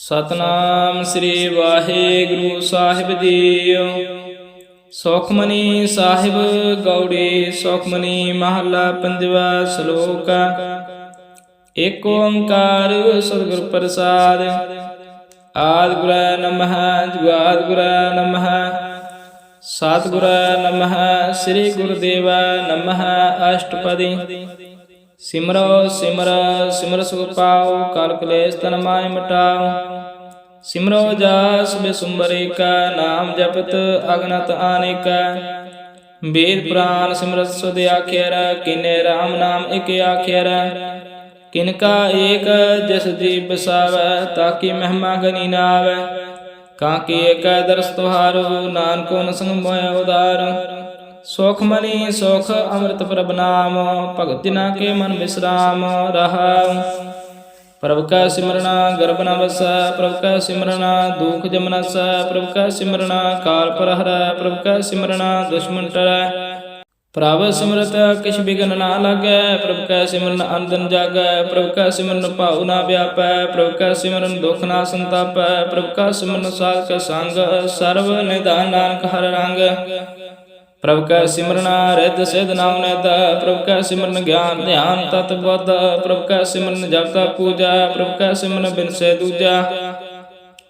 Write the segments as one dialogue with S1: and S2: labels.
S1: ਸਤਨਾਮ ਸ੍ਰੀ ਵਾਹਿਗੁਰੂ ਸਾਹਿਬ JIO. Sukhmani Sahib Gauri Sukhmani ਮਹਲਾ ਪੰਜਵਾ ਸ਼ਲੋਕ। ਏਕ ਓੰਕਾਰ ਸਤਿਗੁਰ ਪ੍ਰਸਾਦਿ। ਆਦਿ ਗੁਰੈ ਨਮః ਜੁਗਾਦਿ ਗੁਰੈ ਨਮঃ ਸਤਿਗੁਰੈ ਨਮঃ ਸ੍ਰੀ ਗੁਰਦੇਵੈ ਨਮঃ। ਅਸ਼ਟਪਦੀ। ਸਿਮਰੋ ਸਿਮਰ ਸਿਮਰ ਸੁਖ ਪਾਉ, ਕਲ ਕਲੇਸ਼ ਤਨ ਮਾਹਿ ਮਿਟਾਉ। ਸਿਮਰੋ ਜਸ ਬਿਸੁੰਬਰ ਏਕੈ, ਨਾਮ ਜਪਤ ਅਗਨਤ ਅਨੇਕੈ। ਵੇਦ ਪੁਰਾਨ ਸਿਮਰਤ ਸੁਧ ਆਖਿਐ, ਕੀਨੇ ਰਾਮ ਨਾਮ ਇਕ ਆਖਿਐ। ਕਿਨਕਾ ਏਕ ਜਿਸ ਜੀ ਬਸਾਵੈ, ਤਾਕੀ ਮਹਿਮਾ ਗਨੀ ਨਾ ਆਵੈ। ਕਾਂਕੀ ਏਕੈ ਦਰਸ ਤੁਹਾਰੋ, ਨਾਨਕੋ ਨ ਸੰਗ ਮੋਹਿ ਉਦਾਰ। ਸੁਖਮਨੀ ਸੁਖ ਅੰਮ੍ਰਿਤ ਪ੍ਰਭ ਨਾਮ, ਭਗਤ ਜਨਾ ਕੇ ਮਨ ਵਿਸਰਾਮ ਰਹਾਉ। ਪ੍ਰਭ ਕਾ ਸਿਮਰਨਾ ਗਰਭ ਨ ਵਸੈ, ਪ੍ਰਭ ਕਾ ਸਿਮਰਨਾ ਦੁਖ ਜਮ ਨਸੈ। ਪ੍ਰਭ ਕਾ ਸਿਮਰਨਾ ਕਾਲ ਪਰ ਹਰੈ, ਪ੍ਰਭ ਕਾ ਸਿਮਰਨਾ ਦੁਸ਼ਮਨ ਟਰੈ। ਪ੍ਰਭ ਸਿਮਰਤ ਕਿਛ ਬਿਗਨ ਨਾ ਲਾਗੈ, ਪ੍ਰਭ ਕਾ ਸਿਮਰਨ ਅੰਦਨ ਜਾਗੈ। ਪ੍ਰਭ ਕਾ ਸਿਮਰਨ ਭਾਉ ਨਾ ਵਿਆਪੈ, ਪ੍ਰਭ ਕਾ ਸਿਮਰਨ ਦੁਖ ਨਾ ਸੰਤਾਪੈ। ਪ੍ਰਭ ਕਾ ਸਿਮਰਨ ਸਾਧ ਕਾ ਸੰਗ, ਸਰਬ ਨਿਧਾਨ ਨਾਨਕ ਹਰਿ ਰੰਗ। ਪ੍ਰਭ ਕਾ ਸਿਮਰਨਾ ਰਿੱਧ ਸਿੱਧ ਨਾਮ ਨਿਧ, ਪ੍ਰਭ ਕਾ ਸਿਮਰਨ ਗਿਆਨ ਧਿਆਨ ਤਤ ਬੁੱਧ। ਪ੍ਰਭ ਕਾ ਸਿਮਰਨ ਜਪ ਤਪ ਪੂਜਾ, ਪ੍ਰਭ ਕਾ ਸਿਮਰਨ ਬਿਨਸੈ ਦੂਜਾ।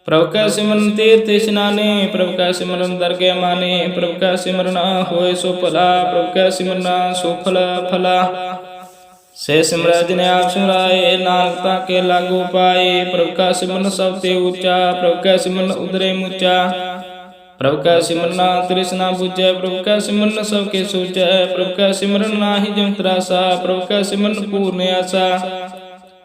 S1: ਪ੍ਰਭ ਕਾ ਸਿਮਰਨ ਤੀਰਥ ਇਸ਼ਨਾਨੇ, ਪ੍ਰਭ ਕਾ ਸਿਮਰਨ ਦਰਗਹਿ ਮਾਨੇ। ਪ੍ਰਭ ਕਾ ਸਿਮਰਨ ਹੋਏ ਸੋ ਭਲਾ, ਪ੍ਰਭ ਕਾ ਸਿਮਰਨ ਸੋ ਫਲ ਫਲਾ। ਸੇ ਸਿਮਰੈ ਜਿਨੇ ਆਪ ਸਿਮਰਾਏ, ਨਾਨਕ ਤਾਂ ਕੇ ਲਾਗੂ ਪਾਏ। ਪ੍ਰਭ ਕਾ ਸਿਮਰਨ ਸਭ ਤੇ ਉੱਚਾ, ਪ੍ਰਭ ਕਾ ਸਿਮਰਨ ਉਦਰੇ ਮੁਚਾ। ਪ੍ਰਭ ਕਾ ਸਿਮਰਨਾ ਤ੍ਰਿਸ਼ਨਾ ਬੁਝੈ, ਪ੍ਰਭ ਕਾ ਸਿਮਰਨ ਸਭ ਕੇ ਸੂਝੈ। ਪ੍ਰਭ ਕਾ ਸਿਮਰਨ ਨਾਹੀ ਜਮ ਤਰਾਸਾ, ਪ੍ਰਭ ਕਾ ਸਿਮਰਨ ਪੂਰਨ ਆਸਾ।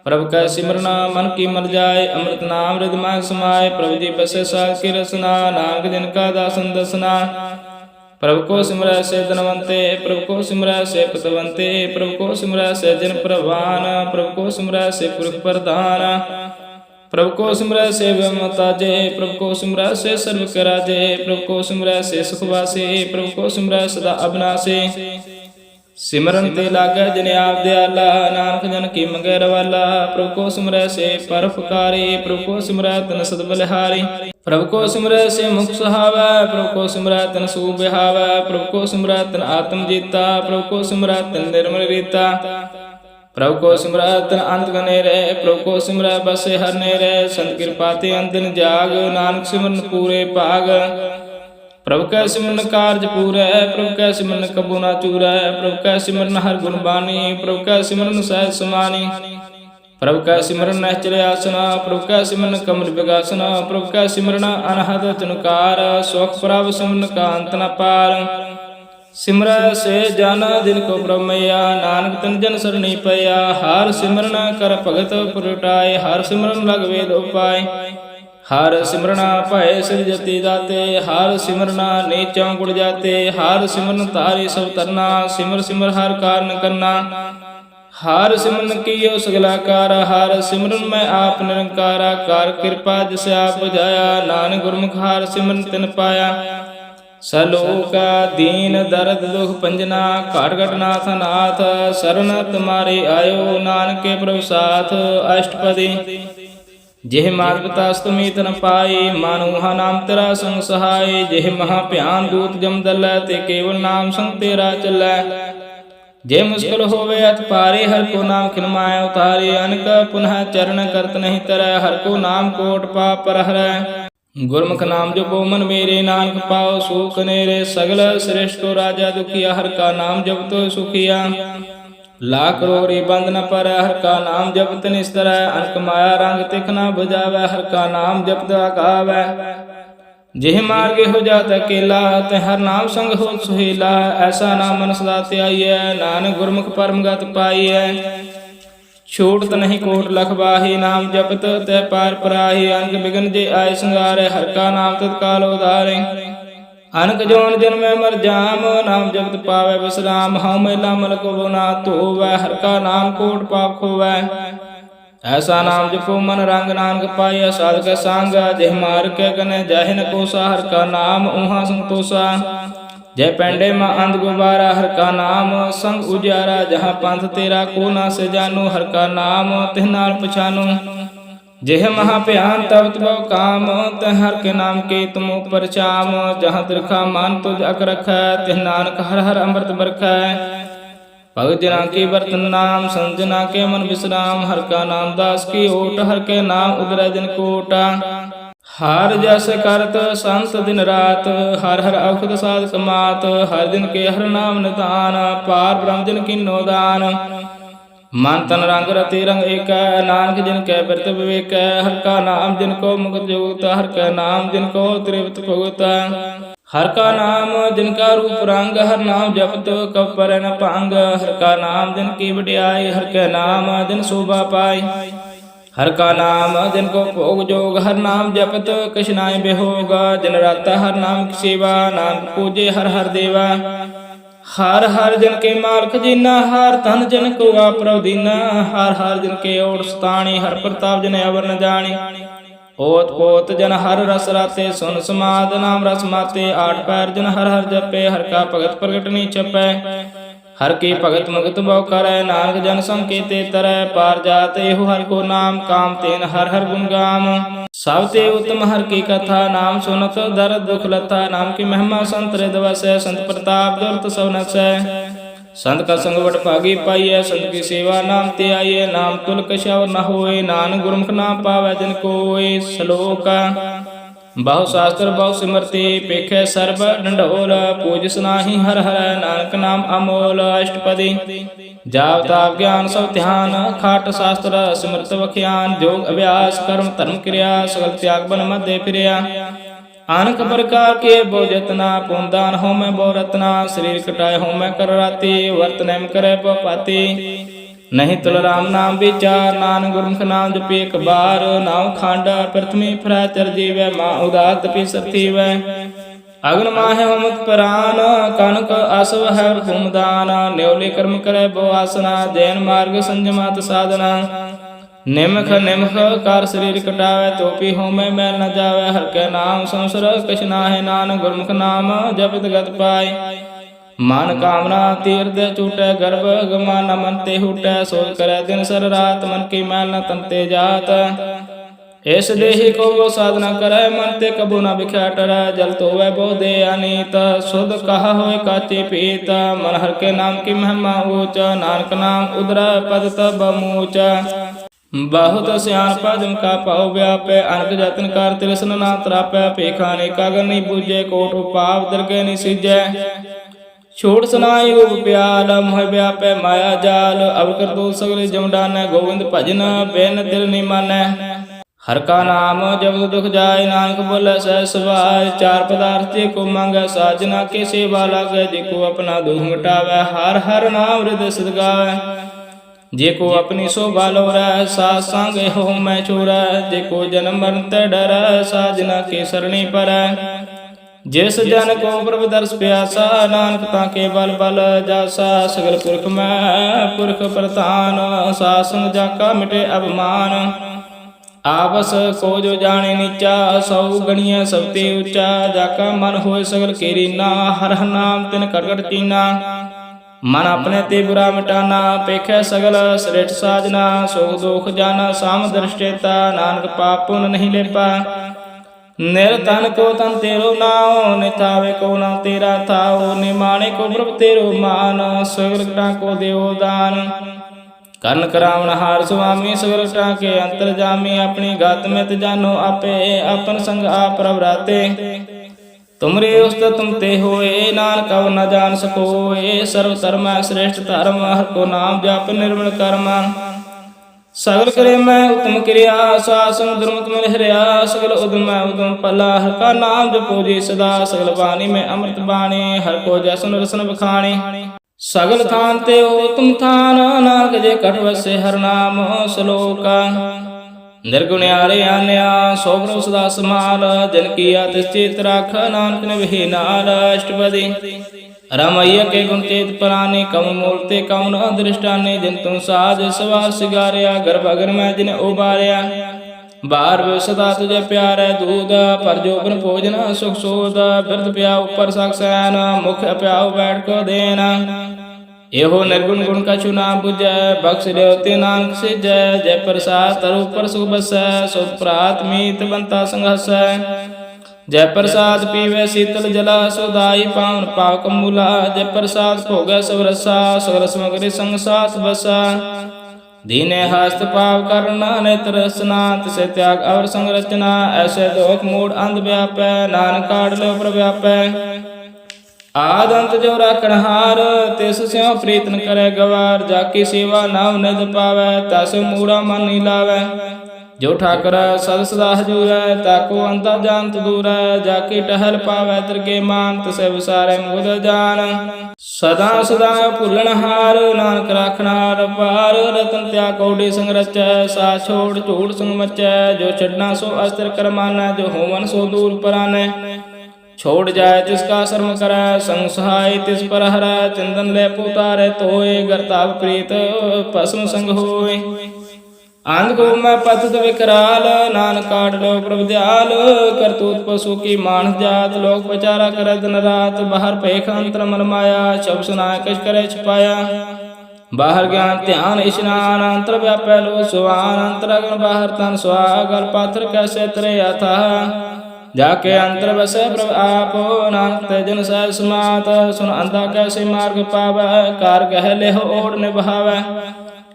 S1: ਪ੍ਰਭ ਕਾ ਸਿਮਰਨਾ ਮਨ ਕੀ ਮਰ ਜਾਏ, ਅੰਮ੍ਰਿਤ ਨਾਮ ਹਿਰਦਿ ਮਹਿ ਸਮਾਏ। ਪ੍ਰਭ ਜੀ ਬਸੈ ਸਾਧ ਕੀ ਰਸਨਾ, ਨਾਨਕ ਜਿਨ ਕਾ ਦਾਸਨ ਦਸਨਾ। ਪ੍ਰਭ ਕੋ ਸਿਮਰੈ ਸੇ ਧਨਵੰਤੇ, ਪ੍ਰਭ ਕੋ ਸਿਮਰੈ ਸੇ ਪਤਵੰਤੇ। ਪ੍ਰਭ ਕੋ ਸਿਮਰੈ ਸੇ ਜਨ ਪ੍ਰਵਾਨ, ਪ੍ਰਭ ਕੋ ਸਿਮਰੈ ਸੇ ਪੁਰਖ ਪ੍ਰਧਾਨ। ਪ੍ਰਭ ਕੋ ਸਿਮਰੈ ਸੇ ਵਿਮਤਾਜੇ, ਪ੍ਰਭ ਕੋ ਸਿਮਰੈ ਸੇ ਸਰਬ ਕੈ ਰਾਜੇ। ਪ੍ਰਭ ਕੋ ਸਿਮਰੈ ਸੇ ਸੁਖ ਵਾਸੇ, ਪ੍ਰਭ ਕੋ ਸਿਮਰੈ ਸਦਾ ਅਬਨਾਸੇ। ਸਿਮਰਨ ਤੇ ਲਾਗੈ ਜਿਨੇ ਆਪ ਦਿਆਲਾ, ਨਾਨਕ ਜਨ ਕੀ ਮੰਗੈ ਰਵਾਲਾ। ਪ੍ਰਭ ਕੋ ਸਿਮਰੈ ਸੇ ਪਰਉਪਕਾਰੀ, ਪ੍ਰਭ ਕੋ ਸਿਮਰੈ ਤਨ ਸਦ ਬਲਿਹਾਰੀ। ਪ੍ਰਭ ਕੋ ਸਿਮਰੈ ਸੇ ਮੁਖ ਸੁਹਾਵੈ, ਪ੍ਰਭ ਕੋ ਸਿਮਰੈ ਤਨ ਸੂਖ ਬਿਹਾਵੈ। ਪ੍ਰਭ ਕੋ ਸਿਮਰੈ ਤਨ ਆਤਮ ਜੀਤਾ, ਪ੍ਰਭ ਕੋ ਸਿਮਰੈ ਤਨ ਨਿਰਮਲ ਰੀਤਾ। ਪ੍ਰਭ ਕੋ ਸਿਮਰੈ ਤਨ ਅੰਤ ਗਨੇਰੇ, ਪ੍ਰਭ ਕੋ ਸਿਮਰੈ ਬਸੇ ਹਰਿ ਨੇਰੇ। ਸੰਤ ਕਿਰਪਾ ਤੇ ਅੰਤਨ ਜਾਗ, ਨਾਨਕ ਸਿਮਰਨ ਪੂਰੇ ਭਾਗ। ਪ੍ਰਭ ਕੈ ਸਿਮਰਨ ਕਾਰਜ ਪੂਰੈ, ਪ੍ਰਭ ਕੈ ਸਿਮਰਨ ਕਬੂ ਨਾ ਚੂਰੈ। ਪ੍ਰਭ ਕੈ ਸਿਮਰਨ ਹਰਿ ਗੁਣ ਬਾਣੀ, ਪ੍ਰਭ ਕੈ ਸਿਮਰਨ ਸਹਿਜ ਸਮਾਨੀ। ਪ੍ਰਭ ਕੈ ਸਿਮਰਨ ਨਿਹਚਲ ਆਸਨਾ, ਪ੍ਰਭ ਕੈ ਸਿਮਰਨ ਕਮਲ ਵਿਗਾਸਨਾ। ਪ੍ਰਭ ਕੈ ਸਿਮਰਨ ਅਨਹਦ ਚਨਕਾਰ, ਸੁਖ ਪ੍ਰਭ ਸਿਮਰਨ ਕਾ ਅੰਤ ਨ ਪਾਰ। ਸਿਮਰੈ ਸੇ ਜਨ ਦਿਨ ਕੋ ਬ੍ਰਹਮਇਆ, ਨਾਨਕ ਤਿਨ ਜਨ ਸਰਣੀ ਪਇਆ। ਹਰਿ ਸਿਮਰਨ ਕਰ ਭਗਤ ਪੁਰਟਾਏ, ਹਰਿ ਸਿਮਰਨ ਲਗ ਵੇਦ ਉਪਾਏ। ਹਰਿ ਸਿਮਰਨਾ ਭਏ ਸਿਧ ਜਤੀ ਦਾਤੇ, ਹਰਿ ਸਿਮਰਨਾ ਨੀਚੋਂ ਗੁੜ ਜਾਤੇ। ਹਰਿ ਸਿਮਰਨ ਤਾਰੇ ਸਭ ਤਰਨਾ, ਸਿਮਰ ਸਿਮਰ ਹਰਿ ਕਾਰਨ ਕਰਨਾ। ਹਰਿ ਸਿਮਰਨ ਕੀਓ ਸਗਲਾ ਕਾਰ, ਹਰਿ ਸਿਮਰਨ ਮੈਂ ਆਪ ਨਿਰੰਕਾਰਾ। ਕਰ ਕਿਰਪਾ ਜਿਸ ਆਪ ਬੁਝਾਇਆ, ਨਾਨਕ ਗੁਰਮੁਖ ਹਰਿ ਸਿਮਰਨ ਤਿਨ ਪਾਇਆ। ਸਲੋਕਾ ਦੀਨ ਦਰਦ ਦੁਖ ਭੰਜਨਾ, ਘਟ ਘਟ ਨਾਥ ਨਾਥ। ਸਰਨ ਤੁਮਾਰੇ ਆਇਓ, ਨਾਨਕੇ ਪ੍ਰਭ ਸਾਥ। ਅਸ਼ਟਪਦੀ। ਜਿਹ ਮਾਤ ਪਿਤਾ ਅਸਤਮੀ ਤਨ ਪਾਏ, ਮਾਨੁਹਾ ਨਾਮ ਤੇਰਾ ਸੰਗ ਸਹਾਏ। ਜਿਹ ਮਹਾ ਭਿਆਨ ਦੂਤ ਜਮ ਦਲੈ, ਤੇ ਕੇਵਲ ਨਾਮ ਸੰਗ ਤੇਰਾ ਚੱਲੈ। ਜੇ ਮੁਸ਼ਕਿਲ ਹੋਵੇ ਅਤ ਪਾਰੇ, ਹਰਿ ਕੋ ਨਾਮ ਖਿਨ ਮਾਹਿ ਉਤਾਰੇ। ਅਨਕ ਪੁਨః ਚਰਨ ਕਰਤ ਨਹੀਂ ਤਰੈ, ਹਰਿ ਕੋ ਨਾਮ ਕੋਟ ਪਾਪ ਪਰ ਹਰੈ। ਗੁਰਮੁਖ ਨਾਮ ਜਪੋ ਮਨ ਮੇਰੇ, ਨਾਨਕ ਪਾਉ ਸੁਖ ਨੇਰੇ। ਸਗਲ ਸ੍ਰਿਸ਼ਟੋ ਰਾਜਾ ਦੁਖੀਆ, ਹਰਿ ਕਾ ਨਾਮ ਜਪਤੋ ਸੁਖੀਆ। ਲਾਖ ਕਰੋੜੀ ਬੰਦ ਨ ਪਰੈ, ਹਰਿ ਕਾ ਨਾਮ ਜਪਤ ਨਿਸਤਰੈ। ਅਨਕ ਮਾਇਆ ਰੰਗ ਤਿਖ ਨ ਬੁਝਾਵੈ, ਹਰਿ ਕਾ ਨਾਮ ਜਪਤ ਆਗਾਵੈ। ਜਿਹ ਮਾਰਗ ਹੋ ਜਾਤ ਅਕੇਲਾ, ਤੇ ਹਰਿ ਨਾਮ ਸੰਗ ਹੋਤ ਸੁਹੇਲਾ। ਐਸਾ ਨਾਮ ਮਨ ਸਦਾ ਧਿਆਈਐ, ਨਾਨਕ ਗੁਰਮੁਖ ਪਰਮ ਗਤ ਪਾਈਐ। ਛੂਟਤ ਨਹੀਂ ਕੋਟ ਲਖ ਬਾਹੀ, ਨਾਮ ਜਪਤ ਤੈ ਪਾਰ ਪਰਾਹੀ। ਅਨਕ ਬਿਗਨ ਜੇ ਆਏ ਸੰਗਾਰੈ, ਹਰਿ ਕਾ ਨਾਮ ਤਤਕਾਲ ਉਧਾਰੈ। ਅਨਕ ਜੋਨ ਜਨਮੈ ਮਰ ਜਾਮ, ਨਾਮ ਜਪਤ ਪਾਵੈ ਵਿਸਰਾਮ। ਹਉ ਮੈਲਾ ਮਲ ਕੋ ਨਾ ਧੋਵੈ, ਹਰਿ ਕਾ ਨਾਮ ਕੋਟ ਪਾਪ ਖੋਵੈ। ਐਸਾ ਨਾਮ ਜਪੋ ਮਨ ਰੰਗ, ਨਾਨਕ ਪਾਈਐ ਸਾਧਕ ਸੰਗ। ਜਿਹ ਮਾਰ ਕੇ ਕਨੈ ਜਾਹਿ ਨ ਕੋਸਾ, ਹਰਿ ਕਾ ਨਾਮ ਊਹਾ ਸੰਤੋਸਾ। ਜੈ ਪੈਂਡੇ ਮਾ ਅੰਧ ਗੁਬਾਰਾ, ਹਰਿ ਕਾ ਨਾਮ ਸੰਗ ਉਜਿਆਰਾ। ਜਹਾਂ ਪੰਥ ਤੇਰਾ ਕੋ ਨਾ ਸੇ ਜਾਨੋ, ਹਰਿ ਕਾ ਨਾਮ ਤਿਹ ਨਾਲ ਪਛਾਨੋ। जेह महाभयान तब तब काम, तह हर के नाम के तुम ऊपर चाम। जहाँ तिरखा मान तुझ अक रख, तिह नानक हर हर अमृत बरख। भगत जना के बर्तन नाम, संत जना के मन विश्राम। हर का नाम दास की ओट, हर के नाम उदर दिन कोटा। हर जस करत संत दिन रात, हर हर अवखद साध कमात। हर दिन के हर नाम निदान, पार ब्रह्म जन की नोदान। मन तन रंग रति रंग एक, नानक जिन कै बिरत विवेक। हर का नाम जिनको मुक्त जुगत, हर का नाम जिनको त्रिवत भुगत। हर का नाम जिनका रूप रंग, हर नाम जपत कब पर न पांग। हर का नाम जिन की बड़ियाई, हर का नाम जिन शोभा पाई। हर का नाम जिनको भोग जोग, हर नाम जपत कछ नाय बेहोग। जिन राता हर नाम की सेवा, नानक पूजे हर हर देवा। हर हर जन के माल खजीना, हर धन जन को आप दीना। हर हर जन के ओर स्थानी, हर प्रताप जन अवर न जानी। ओत पोत जन हर रस राते, सुन समाद नाम रस माते। आठ पैर जन हर हर जपे, हर का भगत प्रगट नी छपै। हर की भगत मुगत बहु करे, नानक जन संकेते तरह। पार जाते हो हर को नाम, काम तेन हर हर गुण गाम। सब ते उत्तम हर की कथा, नाम सुनत दर्द दुख लथा। नाम की महिमा संत हृदय वसै, संत प्रताप दुरत सब नसै। संत का संग बट भागी पाइय, संत की सेवा नाम ते आइए। नाम तुल कछ और न होए, नानक गुरमुख नाम पावै जिन कोय। श्लोक बहु शास्त्र बहु सिमरते, पेखे सर्ब ढंढोर। पूज सुनाहि हर हर, नानक नाम अमोल। अष्टपदी जाप ताप ज्ञान सब ध्यान, खाट शास्त्र सिमरत बख्यान। जोग अभ्यास कर्म धर्म क्रिया, सगल त्याग बन मध्य फिरिया। अनक प्रकार के बो जतना, पुनदान हो मैं बो रत्ना। शरीर कटाए हो मैं कर राती, वर्त नेम करे बो पाती। नहीं तुल राम नाम विचार, नानक गुरमुख नाम जपी एक बार। नाव खांडा प्रथमी फिरै चर जीवै, माँ उदार तपी सती वै। अग्न माहे होमत प्राण, कनक आसव है भूमदान। न्योले कर्म करे बो आसना, जैन मार्ग संयमात साधना। निमख निमख कार शरीर कटावे, तोपी होमे मैल न जावे। हर के नाम संसर कछ नाहि, नानक गुरमुख नाम जपित गत पाय। मन कामना तीर्थ छूटै, गर्भ गमा न मन ते हुटै। सोच करे दिन सर रात, मन की मैल न तन ते जात। इस देहि को वो साधना करे, मन ते कबू न बिख्या टरै। जल तो वै बो दे अनीत, शुद्ध कहा होय काचे पीत। मन हर के नाम की महिमा ऊंच, नानक नाम उदर पद तब मूच। बहुत सियानपा जमका पाओ व्यापै, अनक जतन कर तिरसन ना त्रापै। पेखाने कागर नहीं बूझे, कोट उपाव दरगे नहीं सिजै। छोड़ सुनाई उप प्याल, मोह व्यापै माया जाल। अब कर दो सगले जम डानै, गोविंद भजन बेन दिल नहीं मानै। हर का नाम जब दुख जाय, नानक बोले सहज सुभाय। चार पदार्थ जे को मांगै, साजना के सेवा लागै। जिको अपना दुख मिटावै, हर हर नाम हृदय सिद्ध गावै। जेको अपनी शोभा लोरै, साथ संग हो मैं छोरै। जेको जन्म मरण ते डरै, साजना के सरणी परै। जिस जन को प्रभु दर्श प्यासा, नानक ताके बल बल जासा। सगल पुरख मैं पुरख प्रधान, सासन जाका मिटे अभिमान। आपस को जो जाने नीचा, सौ गणिय सबते ऊंचा। जाका मन होय सगल केरीना, हर हर नाम तिन कटकट कीना। मन अपने ते बुरा मिटाना, पेखे सगल श्रेष्ठ साजना। सुख दुख जाना साम दृष्टेता, नानक पाप पुन नहीं लेपा। निरतन को तन तेरो नाओ, निथावे को ना तेरा थाओ। निमाने को प्रभु तेरो मान, सगल ग्रह को देव दान। कर्ण करावण हार स्वामी, सगल ग्रह के अंतर जामी। अपनी गात में त जानो आपे, अपन संग आप प्रभराते। तुमरे उस्त तुम ते होए, नानक अब न जान सकोए। सर्व धर्म श्रेष्ठ धर्म, हर को नाम जाप निर्मल कर्म। सगल करे मैं उत्तम क्रिया, शासन दुर्मत में हरिया। सगल उद्यम उद्यम पला, हर का नाम जपो जी सदा। सगल वाणी में अमृत बाणी, हर को जैसन रसन बखाणी। सगल थान ते हो तुम थान, नानक जे कट वसे हर नाम। श्लोक निर्गुण्यारे आन्या, सोभ्र सदा समाल। जन की आतिश चेत राख, नानक ने वही नाल। अष्टपदी रमैया के गुण चेत पराने, कम मूलते कम न दृष्टाने। जिन तुम साज सवार सिगारिया, गर्भ अगर मैं जिन उबारिया। बार वे सदा तुझे प्यार है दूध, पर जो बन भोजन सुख सोद। बिरद प्याऊ ऊपर साक्षान, मुख प्याऊ बैठ को देना। एहो निर्गुण गुण कछु ना बुझै, बख्श लियो ते नानक सिजै। जय प्रसाद तरु पर सुख बसै, सुख प्रात मीत बंता संघसै। जय प्रसाद पीवै शीतल जला, सुदाई पावन पाक मूला। जय प्रसाद भोगै सब रसा, सगल समग्री संग साथ बसा। दीने हस्त पाव करना नेत्र रसना, तिसे त्याग अवर संग रचना। ऐसे दोख मूड अंध व्यापै, नानक काढ़ लो प्रभ व्यापै। आद अंत जो राखणहार, तिस स्यों प्रीत न करे गवार। जाकी सेवा नाम निध पावै, तस मूढ़ा मन नहीं लावै। जो ठाकर सद सदा हजूरै, ताको अंता जानत दूरै। जाकी टहल पावै तिरके मान, तिसे विसारै मुद जान। सदा सदा भूलनहार, नानक राखणहार पार। रतन त्याग कौड़ी संग रचै, सा छोड़ झूठ संग मचै। जो छड़ना सो अस्त्र कर मानै, जो होवन सो दूर परानै। छोड़ जाए तिसका शर्म करै, संग सहाय तिस पर हरै। चंदन ले पुतारे तोय, गर्ताव प्रीत भस्म संग होय। अंध को मैं पतित विकराल, नानक काढ़ लो प्रभ दयाल। करतूत पशु की मानस जात, लोक प्रचारा करे दिन रात। बाहर पेख अंतर मन माया, शब सुनाय कछ करे छुपाया। बाहर ज्ञान ध्यान स्नान, अंतर व्यापै लो सुवान। अंतर अग्न बाहर तन स्वागल, पात्र कैसे तरे अथाह। जाके अंतर बसे प्रभ आप, नानक ते जन सह समात। सुन अंधा कैसे मार्ग पावै, कार कह लेहो ओढ़ निभावै।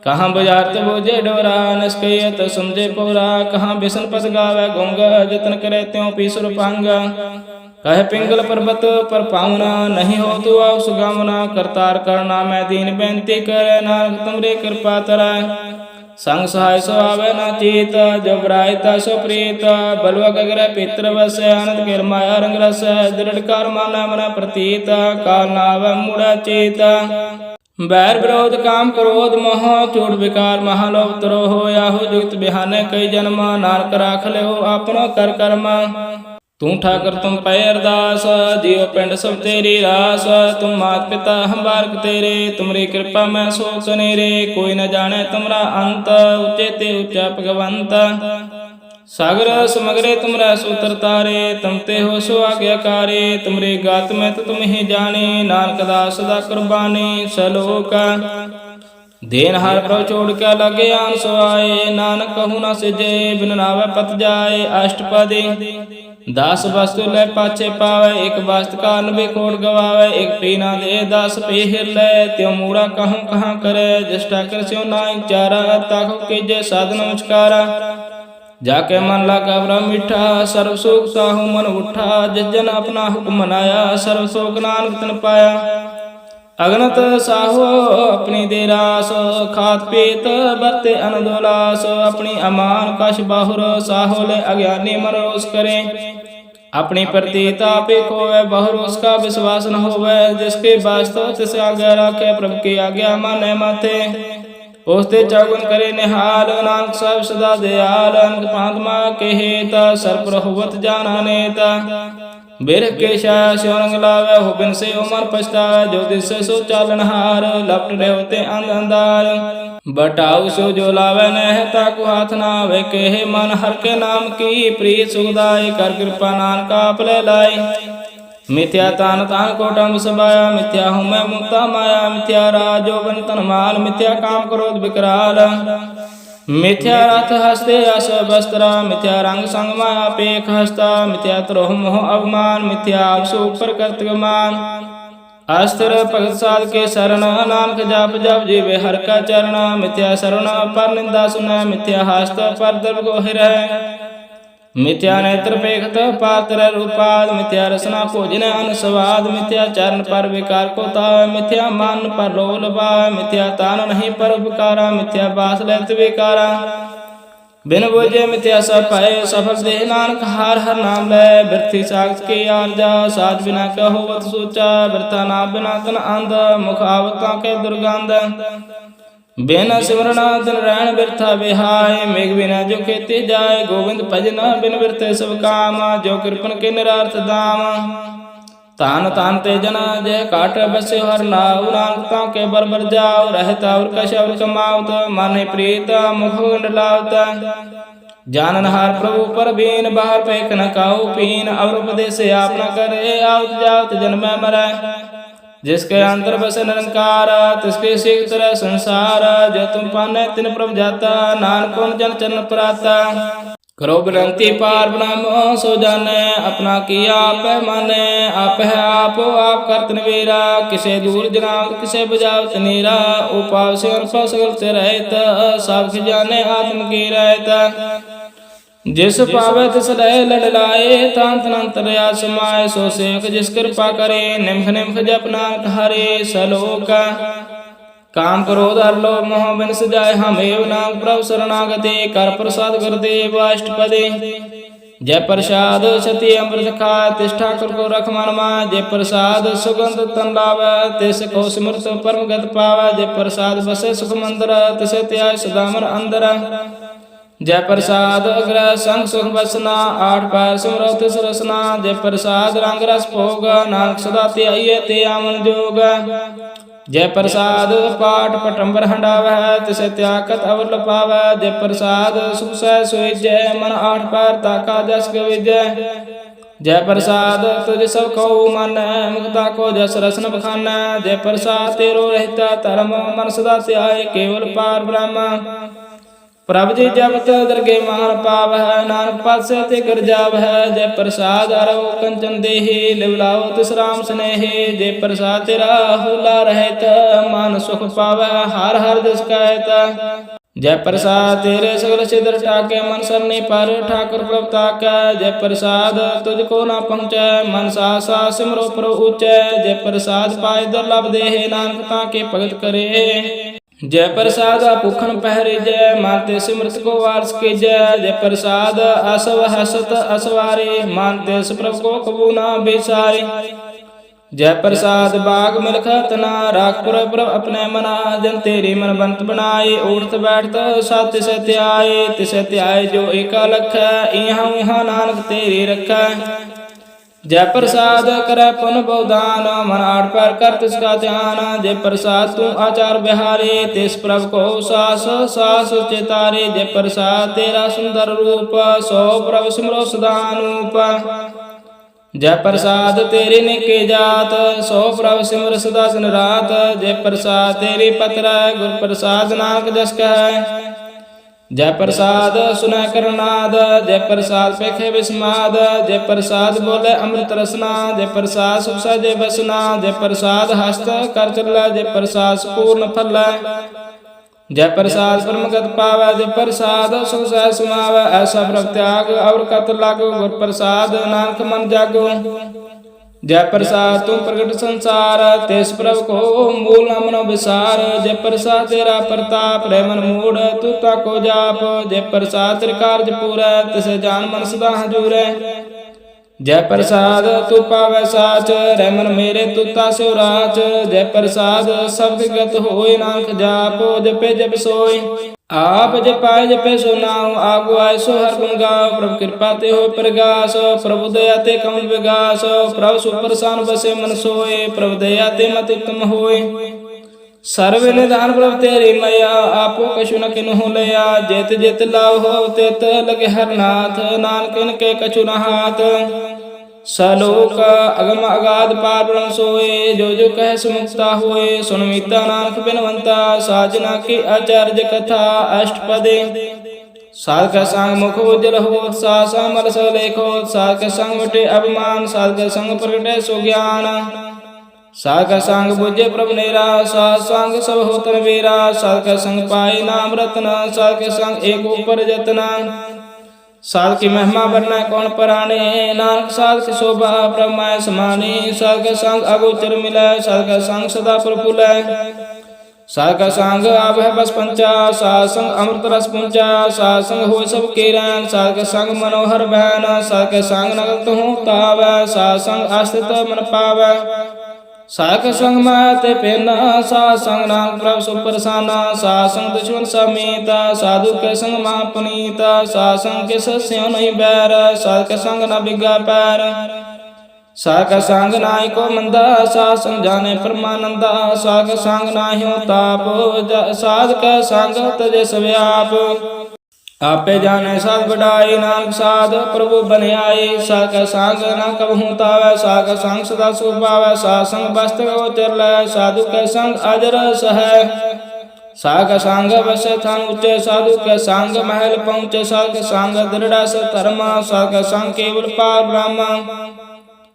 S1: कहाँ बुझारत बोझे डोरा, निष्कयत समझे पोरा। कहाँ बिसन पद गावै गुंग, जतन करे त्यों पीसुर पांग। कह पिंगल पर्वत पर पाउना, नहीं हो तू आओ सुगमना। करतार करना मैं दीन बेनती करे, नानक तुमरे कृपा तरै। संग सहाय सो आवे ना चीत, जो बरायता सो प्रीत। बलवा गगरै पितर बस, आनंद गिर माया रंग रस। दृढ़ कार माना मन प्रतीत, काल ना आवे मूढ़ा चीत। बैर विरोध काम क्रोध मोह, चूड़ विकार महालोभ द्रोह। याहू जुगत बिहाने कई जन्म, नानक राख ले हो आपनो कर कर्म। तू ठाकर तुम पै अरदास, जियो पिंड सब तेरी रास। तुम मात पिता हम बारक तेरे, तुमरी कृपा मैं सो कनेरे। कोई न जाने तुमरा अंत, ऊंचे ते ऊंचा भगवंत। सागर समगरे तुमरा सूत्र तारे, तुम ते हो सो आज्ञाकारी। तुमरे गात में तो तुम ही जाने, नानक दास सदा कुर्बानी। सलोक देन हार प्रभ छोड़ क्या लगे आन सो आए। नानक कहूँ न सिजे, बिन नावे पत जाए। अष्टपदी दास वस्तु ले पाछे पावे, एक वस्त कारण भी खोट गवावे। एक पीना दे दास पे हिर ले, त्यों मूड़ा कहूँ कहाँ करे। जिष्टा कर स्यों नाई चारा, ताको कीजे साधन उचकारा। जाके मन लगा ब्रह्म मिठा, सर्व सुख साहू मन उठा। जिस जन अपना हुक्म मनाया, सर्व सुख नानक तन पाया। अगनत साहो अपनी दे रास, खात पीत बरते अनदोलास। अपनी अमान कश बाहुर, साहो ले अज्ञानी मन रोष करे। अपनी प्रतीता पे खोवे, बहुर उसका विश्वास न होवे। जिसके वास्तव तिस आज्ञा राखे, प्रभु की आज्ञा माने माथे। उसते चौगुन करे निहाल, नानक सब सदा दयाल। अनक पांतमा के हेत, सर्प रहुवत जाना नेता। बिरह के शाह स्यों रंग लावे, हो बिन से मन पछतावे। जो दिस सो चालन हार, लपट रहे होते अंध अंधार। बटाऊ सो जो लावे नह, ताकु हाथ ना आवे। कहे मन हर के नाम की, प्रीत सुखदाई। कर कृपा नानक आप ले लाई। मिथ्या तान तान कोटम सबाया, मिथ्या हूँ मैं मुक्ता माया। मिथ्या राज जो बन तन माल, मिथ्या काम क्रोध विकराल। मिथ्या रथ हस्ते अस वस्त्रा, मिथ्या रंग संग माया पेख हस्ता। मिथ्या द्रोह मोह अवमान, मिथ्या सुख पर कर्तमान। अस्त्र भगत साध के शरण, नानक जाप जप जीवे हर का चरण। मिथ्या शरण पर निंदा सुनै, मिथ्या हस्त पर द्रव को हिरै। मिथ्या नेत्र पेखत पात्र रूपाद, मिथ्या रसना भोजन अन स्वाद। मिथ्या चरण पर विकार को ताव, मिथ्या मान पर लोल भाव। मिथ्या तान नहीं पर उपकारा, मिथ्या बास लेत विकारा। बिन बोझे मिथ्या सब पाए, सफल देह नानक हर हर नाम ले। बिरथी साक्ष की आरजा, साज बिना कहोवत सोचा। बिरथा ना बिना तन अंध, मुख आवता के दुर्गंध। बिन सिमरना दिन रैन बिरथा बिहाय, मेघ बिना जो खेती जाय। गोविंद भजना बिन बिरथे सब काम, जो कृपन के निरार्थ दाम। तान तान ते जना जय काट बसे हर नाव। नानक के बर बर जाओ, रहता और कश और कमावत। माने प्रीत मुख लावत, जानन हार प्रभु पर बीन। बाहर पेख न काऊ पीन, और उपदेश आप न करे। आवत जावत जन्म मरै, जिसके अंतर बसे निरंकार, तिसके सीख तरह संसार। जो तुम पाने तिन प्रभ जाता, नानक को जन चरण पराता। करो बिनती पार ब्रह्म सो जाने, अपना किया आप माने। आप है आप करत नबीरा, किसे दूर जनावत किसे बुझावत नीरा। उपाव से अनपा सगलते रहत, सब खजाने आत्म की रहत। जिस पावे तिस लय लड़लाए, तांत अंतरया समाए। सो सेवक जिस कृपा करे, निम्फ निम्फ जप नानक हरे। सलोक काम क्रोध हर लोभ मोह बिन सजाए, हम एव नाम प्रभु शरणागति। कर प्रसाद गुरुदेव अष्टपदी, जय प्रसाद सती अमृत खाय। तिस ठाकुर को रख मन माय, जय प्रसाद सुगंध तन लावै। तिस को सिमरत परम गत पावै, जय प्रसाद बसे सुख मंदिर। तिस त्याय सदा मन अंदर, जय प्रसाद ग्रह संग सुख बसना। आठ पैर सिमरो तिस रसना, जय प्रसाद रंग रस भोग। नानक सदा त्याइए ते आमन जोग। जय प्रसाद पाठ पटंबर हंडावै, तिसे त्यागत अवर लपावै। जय प्रसाद सुख सह सोई, जय मन आठ पैर ताका जस गविजय। जय प्रसाद तुझ सब कहो मन, मुक्ता को जस रसन बखाना। जय प्रसाद तेरो रहता धर्म, मन सदा त्याय केवल पार ब्रह्म। प्रभ जी जब दरगे मान पाव है, नानक पात से ते कर जाव है। जय प्रसाद अरो कंचन देहि, लिवलाओ तिस राम स्नेहि। जय प्रसाद तेरा हुला रहत, मान सुख पावै हर हर जस कहत। जय प्रसाद तेरे सगल सिदर टाके, मन सरनी पर ठाकुर प्रभ ताकै। जय प्रसाद तुझको ना पहुँचै, मन सा सा सिमरो प्रभु ऊँचै। जय प्रसाद पाए दुर्लभ देहि, नानक ताके भगत करे। जय प्रसाद भूखन पहरी, जय मानते सिमरत को वारस की जय। जय प्रसाद असव हसत असवारी, मानते प्रभु को कबू ना बेसारी। जय प्रसाद बाग मिलखत ना, राखपुर प्रभ अपने मना। जन तेरी मन बंत बनाए, उठत बैठत साथ तिसे त्याय। तिसे त्याय जो एका लख, इहाँ उहाँ नानक तेरी रखै। जय प्रसाद करे पुन बहुदान, मन आठ पैर कर तिसका ध्यान। जय प्रसाद तू आचार बिहारी, तिस प्रभ को सास सास चेतारी। जय प्रसाद तेरा सुंदर रूप, सो प्रभ सिमरो सदानूप। जय प्रसाद तेरी निके जात, सो प्रभ सिमर सदा दिन रात। जय प्रसाद तेरी पत्र, गुर प्रसाद नानक जस कह। जय प्रसाद सुनय करनाद, जय प्रसाद पेखे विस्माद। जय प्रसाद बोले अमृत रसना, जय प्रसाद सुख सहजे बसना। जय प्रसाद हस्त कर चल, जय प्रसाद पूर्ण फल। जय प्रसाद परमगत पावै, जय प्रसाद सुख सह समावै। ऐसा प्रभ त्याग और कत लागो, गुर प्रसाद नानक मन जागो। जय प्रसाद तुम प्रगट संसार, तेस प्रभ को मूल न मनो विसार। जय प्रसाद तेरा प्रताप, रह मन मूढ़ तू ताको जाप। जय प्रसाद तेरे कार्य पूरै, तिसे जान मन सदा हजूरै। जय प्रसाद तू पावै साच, रह मन मेरे तू तास्यो राच। जय प्रसाद सब गत होय, नानक जापो जपे जप सोय। आप जपाए जपे सो नाम, आगो आए सो हर गुण गाओ। प्रभु कृपा ते हो प्रगास, प्रभु दया ते कमल विगास। प्रभु सुप्रसान बसे मन सोए, प्रभु दया ते मत उत्तम होय। सर्व निधान प्रभु तेरी मैया, आपो कछु न किन्हु लया। जेत जेत लाभ हो तेत लगे हर नाथ, नानक इनके कछु न हाथ। सलोक अगम अगाध पार ब्रह्म सोए, जो जो कह सुमुक्ता होए। सुन मीता नानक बिनवंता, साजना की आचार्य कथा अष्टपदी। साध का संग मुख उज्जवल हो, सासा मल सलेखो। साध का संग मिटे अभिमान, साध का संग प्रगटे सुज्ञान। साध का संग बुझे प्रभु नेरा, साध संग सब हो तन वीरा। साध का संग पाए नाम रत्न, साध के संग एक ऊपर जतना। साध की महिमा वर्णा कौन पराणे, नानक साध की शोभा ब्रह्माय समानी। साध का संग अगोचर मिलै, साध का संग सदा प्रफुल्लै। साध का संग आव है बस पंचा, साध संग अमृत रस पुंचा। साध संग हो सब किरण, साध का संग मनोहर बहन। साध का संग नगत हूँ तावै, साध संग आश्रित मन पावै। साध संग माते पेना, साध संग नाम प्रभु सुप्रसाना। साध संग दुश्मन समीता, साधु के संग महापुनीता। साध संग के सस्यो नहीं बैर, साध के संग न बिगा पैर। साध का संग नाहि को मंदा, साध संग जाने परमानंदा। साध का संग नाहि हो ताप, साध का संग तजे सव्याप। आपे जाने साध बढ़ाई, नानक साध प्रभु बन आई। साध का संग न कबहू तावै, साध का संग सदा सुख पावै। साध संग वास्तव गोचर लै, साधु के संग अजर सहै। साध का संग बसे थान ऊंचे, साधु के संग महल पहुँचे। साध का संग दृढ़ धर्म, साध का संग केवल पार ब्रह्म।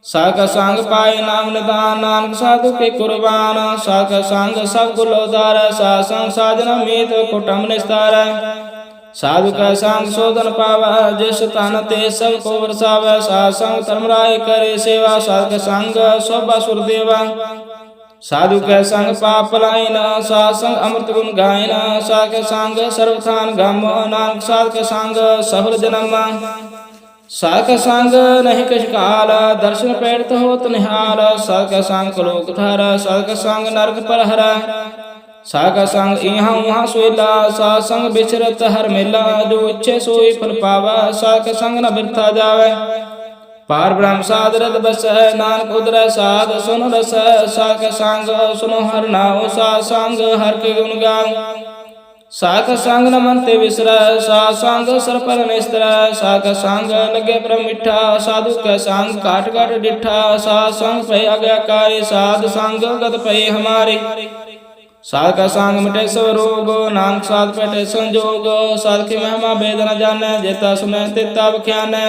S1: साध का संग पाए नाम निदान, नानक साधु के कुर्बान। साध का संग सब कुल उदार, साध संग साधन मीत कुटुंब निस्तार। साधु का संग शोधन पावा, जिस तन ते सब को बरसावे। साध संग धर्मराय करे सेवा, साध का संग शोभा सुर देवा। साधु के संग पाप पलायन, साध संग अमृत गुण गायन। साध के संग सर्वथान गम, नानक साध के संग सफल जन्म। साध का संग नहीं कछ काल, दर्शन प्रेरित होत निहाल। साध का संग लोक धर, साध का संग नरक पर हर। साध का संग यहाँ वहाँ सोइला, साध संग बिचरत हर मेला। जो इच्छे सोई फल पावा, साध का संग न बिरथा जावे। पार ब्रह्म साध रत बस, नानक उदर साध सुन रस। साध का संग सुनो हर नाम, साध संग हर के गुण गाओ। साध का संग न मन ते विसर, साध संग सर पर निस्तर। साध का संग लगे पर मिठा, साधु का संग काट काट डिठा। साध संग पे आज्ञाकारी, साध संग गत पे हमारे। साध का संग मिटे सब रोग, नानक साध पेटे संजोग। साध की महिमा वेद न जाने, जेता सुने तेता बख्याने।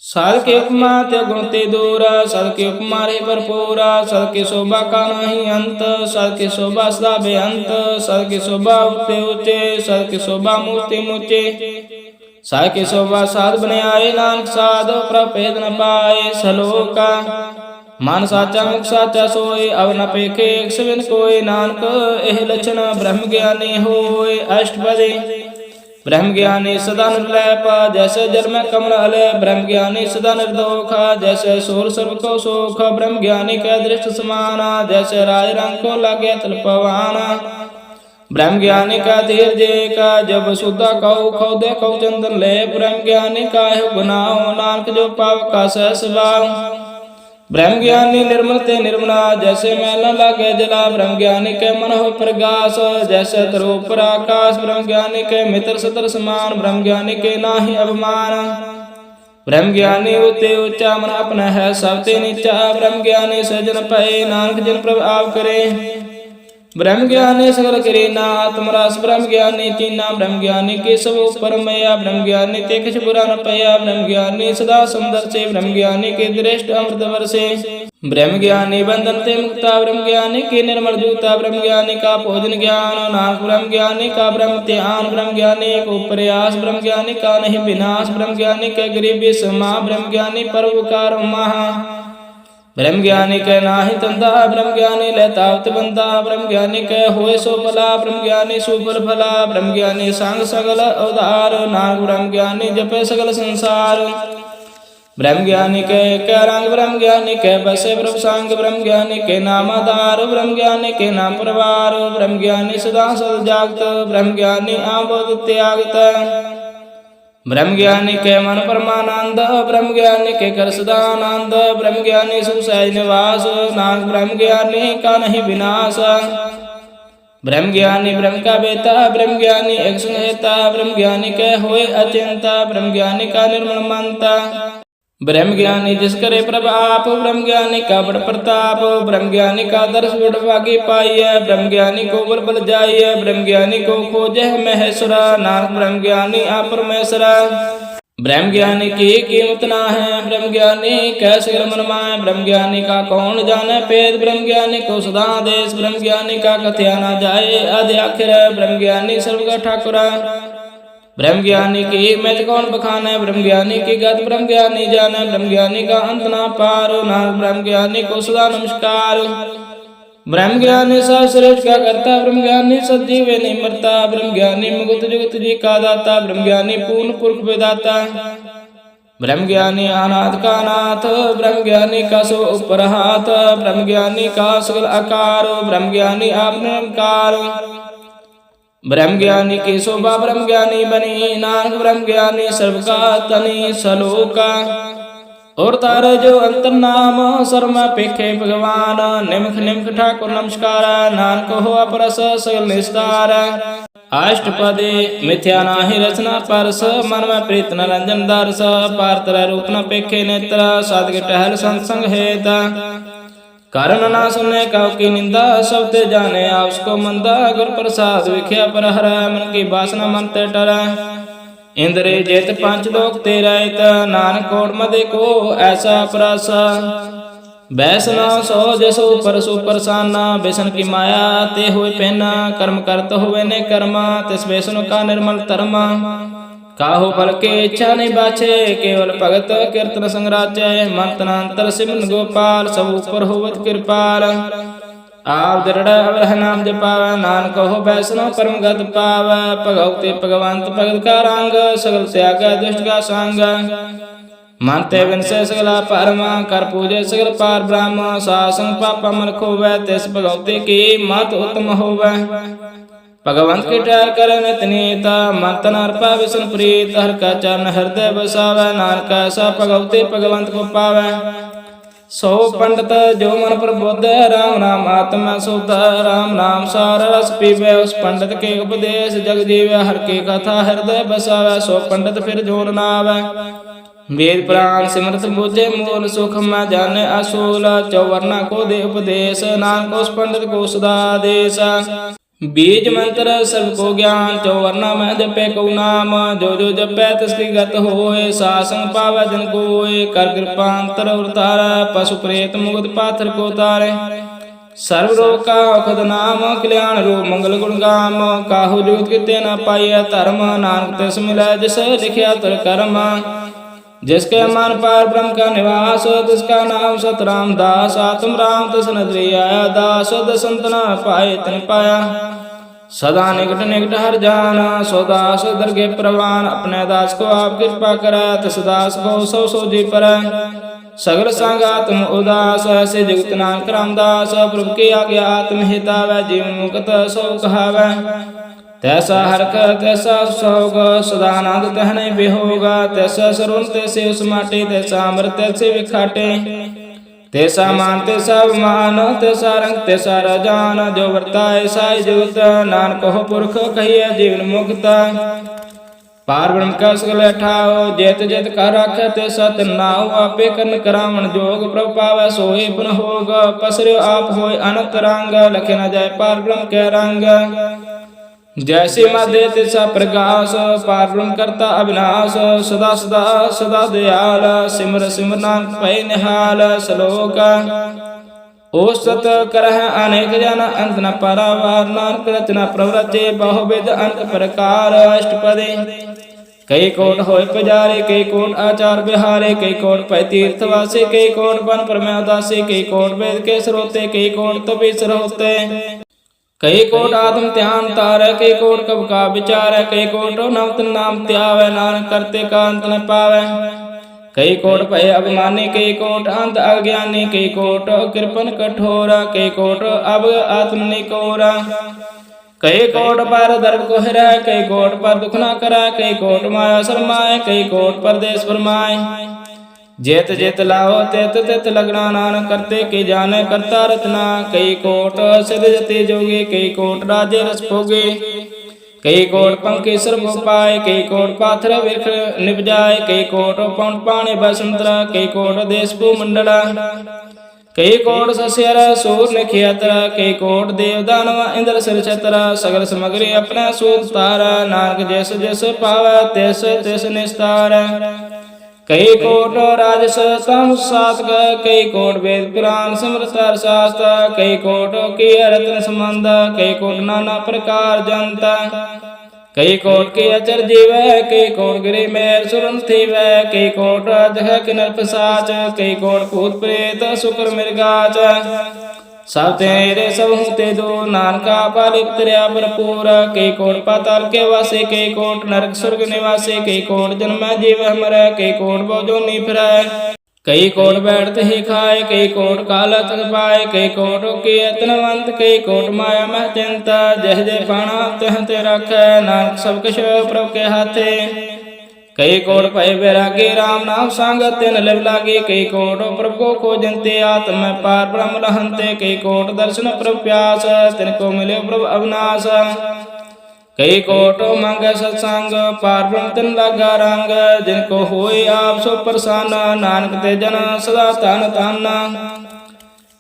S1: साध के उपमा ते गुण ते दूर, साध के उपमा रे भरपूर। साध की शोभा का नहीं अंत, साध की शोभा सदा बेअंत। साध की शोभा ऊंचे ऊंचे, साध की शोभा मूर्ति मूर्चे। साध की शोभा साध बने आए, नानक साध प्रभेद न पाए। सलोका मन साचा मुख साचा सोय, अब न पेखे एक सविन कोय। नानक एह लक्षण ब्रह्म ज्ञानी होय। अष्टपदी ब्रह्म ज्ञानी सदा निर्लैप, जैसे जल में कमल हले। ब्रह्म ज्ञानी सदा निर्दोख, जैसे सूर सर्व को सोख। ब्रह्म ज्ञानी के दृष्ट समान, जैसे राज रंग को लागे तल पवान। ब्रह्म ज्ञानी का धीरज का, जब सुधा कौ खौ दे कौ चंदन ले। ब्रह्म ज्ञानी का है गुनाह, नानक जो पाप का सहस भाव। ब्रह्म ज्ञानी निर्मल ते निर्मला, जैसे मैल न लागे जला। ब्रह्म ज्ञानी के मन हो प्रगास, जैसे तरु पर आकाश। ब्रह्म ज्ञानी के मित्र सतर समान, ब्रह्म ज्ञानी के नाहि अभिमान। ब्रह्म ज्ञानी उते ऊंचा, मन अपना है सबते नीचा। ब्रह्म ज्ञानी सजन पाए, नानक जिन प्रभ आप करे। ब्रह्म ज्ञानी सगल करे नाथ, रस ब्रह्म ज्ञानी तीना। ब्रह्म ज्ञानी के सब ऊपर मैया, ब्रह्म ज्ञानी ते कुछ बुरा न पया। ब्रह्म ज्ञानी सदा सुंदर से, ब्रह्म ज्ञानी के दृष्ट अमृत वर्षे। ब्रह्म ज्ञानी बंधन ते मुक्ता, ब्रह्म ज्ञानी के निर्मल जूता। ब्रह्म ज्ञानी का भोजन ज्ञान, नानक ब्रह्म ज्ञानी का ब्रह्म त्यान। ब्रह्म ज्ञानी को प्रयास, ब्रह्म ज्ञानी का नहीं विनाश। ब्रह्म ज्ञानी के गरीबी समा, ब्रह्म ज्ञानी परोपकार महा। ब्रह्म ज्ञानी के नाहि तंदा, ब्रह्म ज्ञानी लहतावत बंदा। ब्रह्म ज्ञानी के होए सो भला, ब्रह्म ज्ञानी सुफल भला। ब्रह्म ज्ञानी संग सगल उदार, नानक ब्रह्म ज्ञानी जपे सगल संसार। ब्रह्म ज्ञानी के रंग, ब्रह्म ज्ञानी के बसे प्रभु संग। ब्रह्म ज्ञानी के नाम आधार, ब्रह्म ज्ञानी के नाम परिवार। ब्रह्म ज्ञानी सदा सद जागत, ब्रह्म ज्ञानी आबोध त्यागत। ब्रह्म ज्ञानी के मन परमानंद, ब्रह्म ज्ञानी के कर सदानंद। ब्रह्म ज्ञानी सुख सहज निवास, नानक ब्रह्म ज्ञानी का नहीं विनाश। ब्रह्म ज्ञानी ब्रह्म का बेता, ब्रह्म ज्ञानी एक संहेता। ब्रह्म ज्ञानी के होए अचिंता, ब्रह्म ज्ञानी का निर्मल मनता। ब्रह्म ज्ञानी जिस करे प्रभ आप, ब्रह्म ज्ञानी का बड़ प्रताप। ब्रह्म ज्ञानी का दर्श बड़ भागी पाइय, ब्रह्म ज्ञानी को बल बल जाइय। ब्रह्म ज्ञानी को खोजे महेश्वरा, नानक ब्रह्म ज्ञानी आप परमेश्वरा। ब्रह्म ज्ञानी की कीमत ना है, ब्रह्म ज्ञानी कैसे मन माए। ब्रह्म ज्ञानी का कौन जाने पेद, ब्रह्म ज्ञानी को सदा देश। ब्रह्म ज्ञानी का कथया ना जाए आदि आखिर, ब्रह्म ज्ञानी सर्व का ठाकुरा। ब्रह्म ज्ञानी की मैच कौन बखाने, ब्रह्म ज्ञानी की गत ब्रह्म ज्ञानी जाने। ब्रह्म ज्ञानी का अंत ना पारो, नानक ब्रह्म ज्ञानी को सदा नमस्कार। ब्रह्म ज्ञानी सब श्रेष्ठ का करता, ब्रह्म ज्ञानी सजीवे नहीं मरता। ब्रह्म ज्ञानी मुकुत जुगत जी का दाता, ब्रह्म ज्ञानी पूर्ण पुरख वेदाता। ब्रह्म ज्ञानी अनाथ का नाथ, ब्रह्म ज्ञानी का सो ऊपर हाथ। ब्रह्म ज्ञानी का सगल आकार, ब्रह्म ज्ञानी आप निरंकार। ब्रह्म ज्ञानी की शोभा ब्रह्म ज्ञानी बनी, नानक ब्रह्म ज्ञानी सर्व का तनि सलोका। और तारे जो अंतर नाम सर्व पेखे भगवान, निमख निमख ठाकुर नमस्कार। नानक हो अपरस सगल निस्तार, अष्टपदी मिथ्या नाहि रचना परस मन में प्रीत न रंजन दर्श पार तरह रूप न पेखे नेत्र साधक टहल संग हेत कारण ना सुने कव की निंदा सब ते जाने आप उसको मंदा गुर प्रसाद विख्या पर हर मन की वासना मन ते टरा इंद्रिय जेत पंच लोक ते रहित नानक कोट मदे को ऐसा प्रसा बैसना सो जसो परसु परसाना बेसन की माया ते हुए पहना कर्म करत हुए ने कर्मा तिस बेसन का निर्मल धर्मा काहो फल के इच्छा नहीं बाछे केवल भगत कीर्तन संग्राचे मंतनांतर सिमन गोपाल सब ऊपर होवत कृपाल आप दृढ़ अवरह नाम जपाव नानक हो बैसनो परम गत पाव भगवते भगवंत भगत का रंग सगल त्याग दुष्ट का संग मानते विनसे सगला परमा कर पूजे सगल पार ब्रह्म सासंग पापा मन खोवै तिस भगवती की मत उत्तम होवै भगवंत की टहल करे नित नीता मंतन अर्पा विष्णु प्रीत हर का चरण हृदय बसावै नानक ऐसा भगवती भगवंत को पावै सो पंडित जो मन प्रबोध राम नाम आत्मा शुद्ध राम नाम सार रस पीवे उस पंडित के उपदेश जग जीवे हर की कथा हृदय बसावै सो पंडित फिर जोर न आवै वेद पुराण सिमरत बूझे मूल सुख मैं जाने असूल चौवर्णा को दे उपदेश नानक उस पंडित को सदा देश बीज मंत्र सब को ज्ञान चौवर्णा में जपे को नाम जो जो जपे तिसकी गत होए सासंग पावे जन कोय कर कृपांतर उतारा पशु प्रेत मुगत पाथर को तारे सर्व रोग का औखद नाम कल्याण रूप मंगल गुण गाम काहु जुगत किते न पाइय धर्म नानक तिस मिलै जिस लिखिया तर कर्म जिसके मन पार ब्रह्म का निवास तिसका नाम सतराम दास आत्म राम तिस नजरी आया दास दसंत न पाए तन पाया सदा निकट निकट हर जाना सो दास दरगे प्रवान अपने दास को आप कृपा करे तिस दास को सो सो जी पर सगल संग आत्म उदास ऐसे जगत नानक रामदास प्रभु की आज्ञा आत्म हितावै जीवन मुक्त सो कहावै तैसा हरक तैसा सोग सदानंद तह नहीं बेहोगा तैसा सरुण तैसे उस माटे तैसा अमृत तैसे विखाटे तैसा मान तैसा मान तैसा रंग तैसा रजान जो वर्ता ऐसा जुगत नानक हो पुरख कहिए जीवन मुक्त पार ब्रह्म का सगल ठाओ जेत जेत कर रख तैसा तन्नाओ आपे कन करावण जोग प्रभु पावै सोए पुन होग पसर्यो आप होय अनंत रंग लखे न जाय पार ब्रह्म के रंग जैसे मादे तिसा प्रकाश पार ब्रह्म करता अविनाश सदा सदा सदा दयाल सिमर सिमर नानक पै निहाल श्लोक ओसत करह अनेक जन अंत न पारावार नानक रचना प्रवृत्ति बहुविध अंत प्रकार अष्टपदी कई कोट होय पुजारी कई कोट आचार बिहारे कई कोट पै तीर्थवासी कई कोट वन परमदासी कई कोट वेद के स्रोते कई कोट तपीसर होते कई कोट आत्म ध्यान तारै कई कोट कब का विचार कई कोट नवत नाम त्यावै नानक करते का अंत न पावै कई कोट भय अभिमानी कई कोट अंत अज्ञानी कई कोट कृपन कठोरा कई कोट अब आत्म निकोरा कई कोट पर दर्भ को हिरै कई कोट पर दुख न करै कई कोट माया शरमाए कई कोट परदेश फरमाए जेत जेत लाओ तेत तेत लगना नानक करते के जाने करता रचना कई कोट सिद्ध जति जोगे कई कोट राजे रस भोगे कई कोट पंखी सर्व पाए कई कोट पाथर विख निभ जाए कई कोट पौंड पाने बसंतरा कई कोट देश भूमंडला कई कोट सस्यर सूर निखियतरा कई कोट देव दानव इंद्र सिर छतरा सगल समग्री अपना सूत तारा नानक जैस जैस पावै तैस तैस निस्तार कई कोट राजस तम सातक कई कोट वेद पुराण समृत शास्त्र कई कोट की रत्न संबंध कई कोट नाना प्रकार जनता कई कोट की अचर जीव कई कोट गिरि मेर सुरन थीव कई कोट जह किनर पिशाच कई कोट भूत प्रेत शुक्र मृगाच सब तेरे सब होते दो नानका पालिप तेरा भरपूर कई कोट पाताल के वासे कई कोट नरक स्वर्ग निवासे कई कोट जन्म जीव हमर कई कोट बोझो नी फिरै कई कोट बैठते ही खाए कई कोट काला तक पाए कई कोट के यत्नवंत कई कोट माया मह चिंता जह जय पाना तह ते रखै नानक सब कुछ प्रभु के हाथे कई कोट पै बैरागी राम नाम संग तिन लिव लागे कई कोट प्रभु को खोजनते आत्म पार ब्रह्म रहंते कई कोट दर्शन प्रभु प्यास तिनको मिले प्रभु अविनाश कई कोट मांगे सत्संग पार ब्रह्म तिन लागा रंग जिनको होए आप सो प्रसन्न नानक ते जन सदा तन तन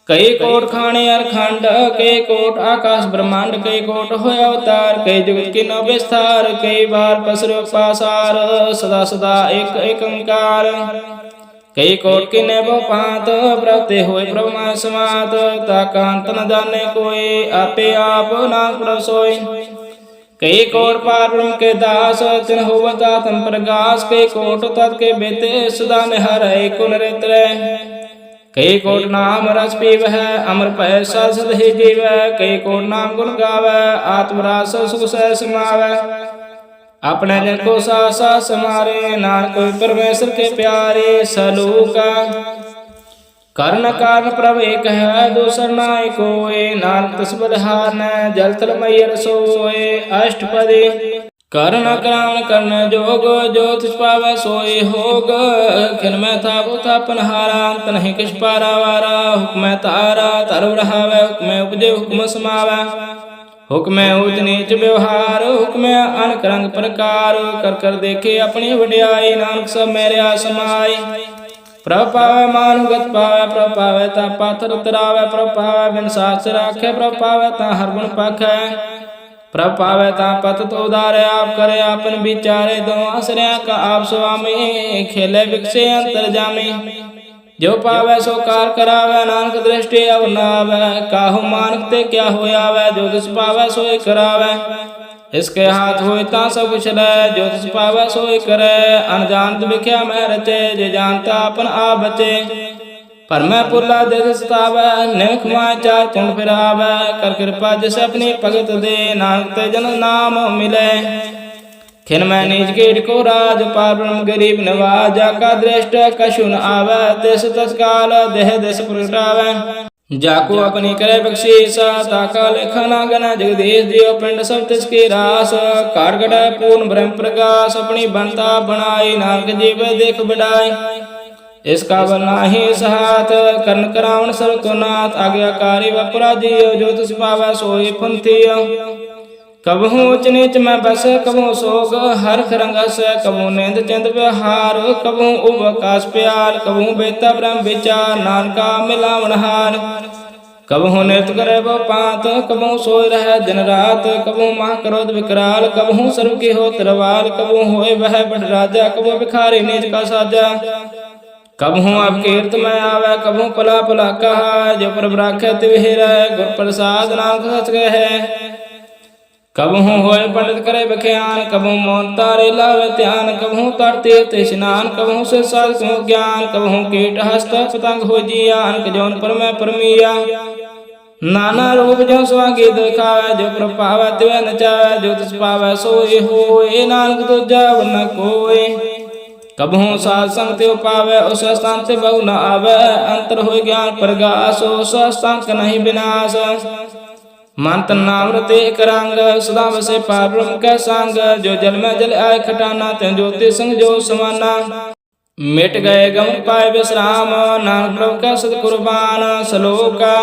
S1: कई कोट खाने अरखंड कई कोट आकाश ब्रह्मांड कई कोट होए अवतार कई जुगत की नौ विस्तार कई बार पसरो पासार सदा सदा एक एक ओंकार कई कोट की नेबो पात प्रभते हुए ब्रह्मा समात ताकांत न जाने कोई आपे आप नाम प्रभ सोई कई कोट पार ब्रह्म के दास तिन होवता तन प्रगास कई कोट तत् के बेते सदा निहर एक नरेत्र कई कोट नाम रस पीव है अमर पै सद ही जीव कई कोट नाम गुण गाव आत्मरास सुख सह समाव अपने जन को सा सा समारे नानक परमेश्वर के प्यारे सलूका कर्ण कारण प्रभ एक है दूसर नाय कोय नानक तस बलिहार न जल तल मैयर सोए अष्टपदी कर्ण करान कर्ण जोग जो तिस पावै सोए होग खिन में था वो था पनहारा तनहि किस पारा वारा हुक्म तारा तरु रहावै हुक्म उपजे हुक्म समावै हुक्म ऊच नीच व्यवहार हुक्म अनक रंग प्रकार कर कर देखे अपनी वड्याई नानक सब मेरे समाई प्रभ पावै मानु गत पावै प्रभ पावै ता पाथर उतरावै प्रभ पावै बिन सास राखे प्रभ पावै ता हर गुण पाखै प्रभ पावै ता पत तो उदारे आप करे आपन विचारे दो आश्रया का आप स्वामी खेले विकसे अंतर जामी जो पावै सो कार करावै नानक दृष्टि अब नावै काहु मानक ते क्या होयावै जो तिस पावै सोई करावै इसके हाथ होए ता सब कुछ लै जो तिस पावै सोई करे अनजानत विख्या मैं रचे जे जानता अपन आप बचे पर मैं पुरला दे सतावै निख माय चार कुंड फिरावै कर कृपा जिस अपनी भगत दे नानक ते जन नाम मिले खिन मैं नीच कीट को राज पार ब्रह्म गरीब नवाज जाका दृष्ट कछु न आवै तिस तत्काल देह दिस प्रगटावै जाको अपनी करे बख्शीसा ताका लेखना गना जगदीश दियो पिंड सब तिसकी रास कारगढ़ पूर्ण ब्रह्म प्रकाश अपनी बनता बनाई नानक जीव देख बढ़ाई इसका बना ही सहात कर्ण करावण सर्व को नाथ आज्ञाकारी व पराजियो जो तिस पावै सोई फुंथियो कबहू उच नीच में बस कबहू सोग हर रंगस कबहू नेंद चंद व्यवहार कबहू उब आकाश प्यार कबहू बेता ब्रह्म विचार नानका मिलावण हार कबहू नृत्य करे वो पात कबहू सोय रह दिन रात कबहू महा क्रोध विकराल कबहू सर्व की हो तरवाल कबहू होए वह बड़ राजा कबहू भिखारी नीच का साजा कबहू अब कीर्त में आवे कबहू पला पला कहा जो प्रभ राखे तिवहि रह गुर प्रसाद नानक सच कहे कबहू होए पंडित करे बख्यान कबहू मौन तारे लावे ध्यान कबहू तर तीर्थ स्नान कबहू से साधु ज्ञान कबहू कीट हस्त पतंग हो जिया अनक जौन पर मैं परमिया नाना रूप जो स्वांगी दिखावे जो प्रभ पावै तिवै नचावे जो तिस पावै सोई होए नानक दूजा न कोई कबहू साध संग त्यो पावै उस स्थान से बहु न आवे अंतर हो ज्ञान प्रगास उस स्थान का नहीं विनाश मन तन नामृत एक रंग सदा बसे पार ब्रह्म का संग जो जल में जल आए खटाना त्यों ज्योति संग जो समाना मिट गए गम पाए विश्राम नानक प्रभु का सद कुर्बान सलोका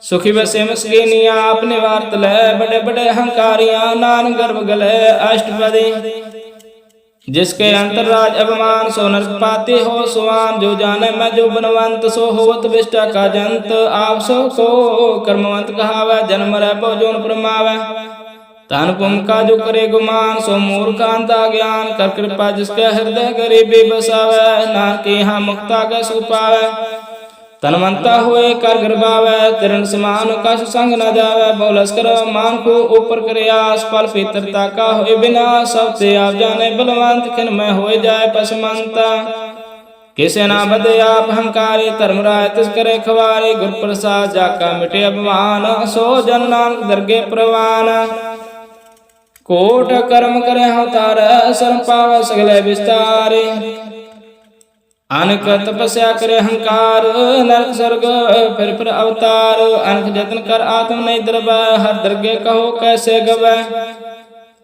S1: सुखी बसे मस्किनिया अपने वार्त ले बड़े बड़े अहंकारियां नान गर्भ गले अष्टपदी जिसके अंतरराज अभिमान सो नरक पाती हो सुवान जो जाने मैं जो बनवंत सो होवत विष्टा का जंत आप सो को कर्मवंत कहावै जन्म रह पो जोन प्रमावै तन पुम का जो करे गुमान सो मूर्खांता ज्ञान कर कृपा जिसके हृदय गरीबी बसावै नानक यहाँ मुक्ता का सुख पावै तनवंता हुए कर गर्भावै तिरण समान कश संग न जावै बोलस कर मान को ऊपर करे आस पल पितरता का होए बिना सब ते आप जाने बलवंत खिन में हो जाए पसमंता किसे ना बदे आप हंकारी धर्मराय तिस करे खवारी गुर प्रसाद जाका मिटे अभिमान सो जन नानक दरगे प्रवान कोट कर्म करे हो तार शर्म पाव सगले विस्तारे अनक तपस्या करे अहंकार नरक स्वर्ग फिर अवतार अनक जतन कर आत्म नहीं दरबा हर दरगे कहो कैसे गवै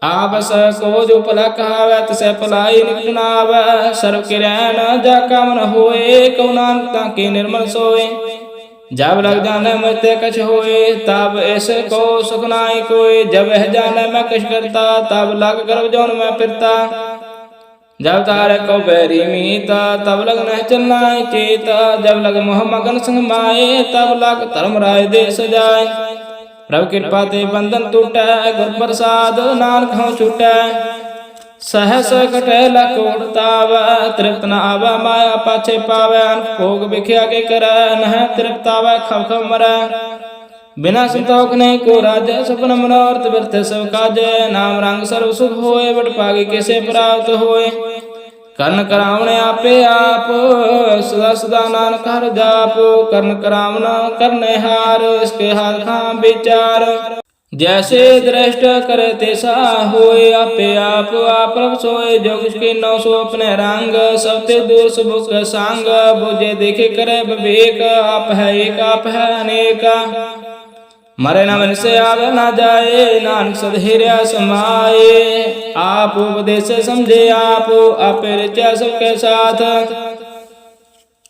S1: आपस को जो पला कहावै तसे पलाई निकनावै सर्व किरण जाका मन होए कौ नानक ताके निर्मल सोए जब लग जाने मरते कछ होए, तब ऐसे को सुख नाई कोई। जब वह जाने मैं कछ करता, तब लग गर्भ जौन मैं फिरता। जब तारे को बैरी मीता, तब लग न चलना चेता। जब लग मोह मगन संग माए, तब लग धर्म राय देश जाए। प्रभु कृपा ते बंधन टूटै, गुर प्रसाद नानक हूँ छूटै। सहस कटे लकोट तावै, तृप्त न आवै माया पाछे पावै। अनख भोग बिख्या के करै, नह तृप्त आवै खब खब मरै। बिना संतोख ने को राज, सपन मनोरथ व्यर्थ सब काजै। नाम रंग सर्व सुख होए, बड़ भागी कैसे प्राप्त होए। कर्ण करावण आपे आप, सदा सदा नानक हर जाप। कर्ण करावण करने हार, इसके हाथ खां विचार। जैसे दृष्ट करे तैसा होए, आपे आप प्रभ सोए। जो कुछ के नौ सो अपने रंग, सबते दूर सुबुक सांग। बुझे देखे करे विवेक, आप है एक आप है अनेक। मरे न मन से आवे न जाए, नानक सधैर्य समाए। आप उपदेश समझे आप, आपे रचा सबके साथ।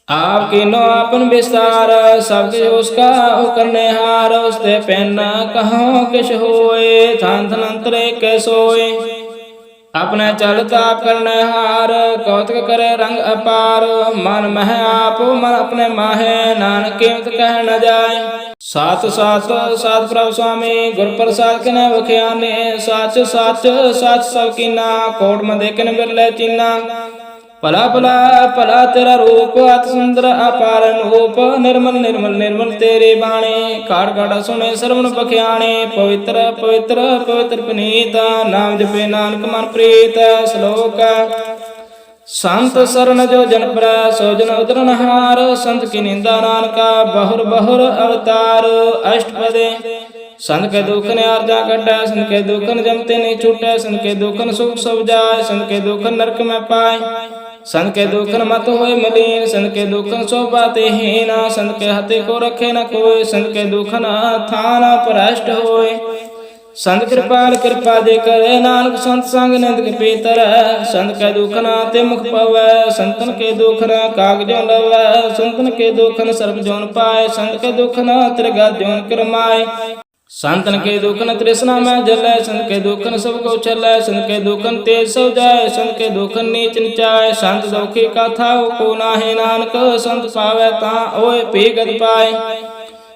S1: आपके नो अपन विस्तार, सबके उसका हो करने हार। उसते पहन कहो किश होए, थान थन अंतरे के सोए। अपने चलता करने हार, कौतक करे रंग अपार। मन मह आप मन अपने माहे, नानक कीमत कह न जाए। सात सात सात प्रभु स्वामी, गुर प्रसाद किने बख्याने। साच साच साच सब कीना, कोट में देखन बिरले चीना। पला पला पला तेरा रूप, अति सुंदर अपार रूप। निर्मल निर्मल निर्मल तेरे बाणे, काड़ काड़ा सुने श्रवण बख्याने। पवित्र पवित्र पवित्र पुनीत, नाम जपे नानक मन प्रीत। श्लोक संत शरण जो जन पर, सो जन उदरन हार। संत की निंदा नानका, बहुर बहुर अवतार। अष्टपदे संत के दुख ने आर्जा कटा, संत के दुखन जमते नहीं छूटे। संत के दुखन सुख सब जाए, संत के दुखन नरक में पाए। संत के दुखन मत होए मलिन, संत के दुखन सो बाते हीना। संत के हते को रखे न कोई, संत के दुखन थान परष्ट होए। संत कृपाल कृपा जे करे, नानक संत संग निंद के पीतर। संत के दुखन ते मुख पवै, संतन के दुखन कागजों लवै। संतन के दुखन सर्प जोन पाए, संत के दुखन त्रिगा जोन करमाए। संतन के दुखन तृष्णा में जलै, संत के दुखन सब को चलै। संत के दुखन तेज सो जाए, संत के दुखन नीच निचाए। संत दुखी का था को नाहे, नानक संत पावै ता ओए पी गति पाए।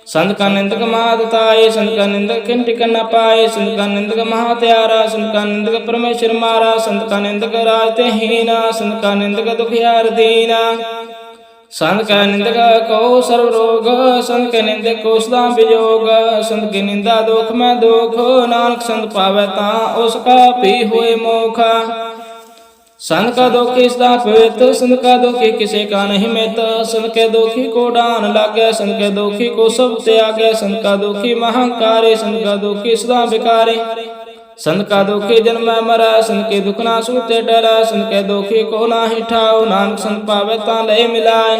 S1: संत का निंदक महादताए, संत का निंदक किन टिकन न पाए। संत का निंदक महात्यारा, संत का निंदक परमेश्वर मारा। संत का निंदक राजते हीना, संत का निंदक दुखियार दीना। संत का निंदक को सर्व रोग, संत के निंदक को सदा वियोग। संत की निंदा दुख में दुख, नानक संत पावै ता उसका पी हुए मोख। संत का दुखी सदा पवित्र, संत का दुखी किसी का नहीं मित। संत के दुखी को डान लागे, संत के दुखी को सब त्यागे। संत का दुखी महाकारी, संत का दुखी सदा विकारी। संत का दुखी जन्म मरै, संत के दुख ना सूते डरै। संत के दुखी को ना हिठाओ, नानक संत पावे ता ले मिलाए।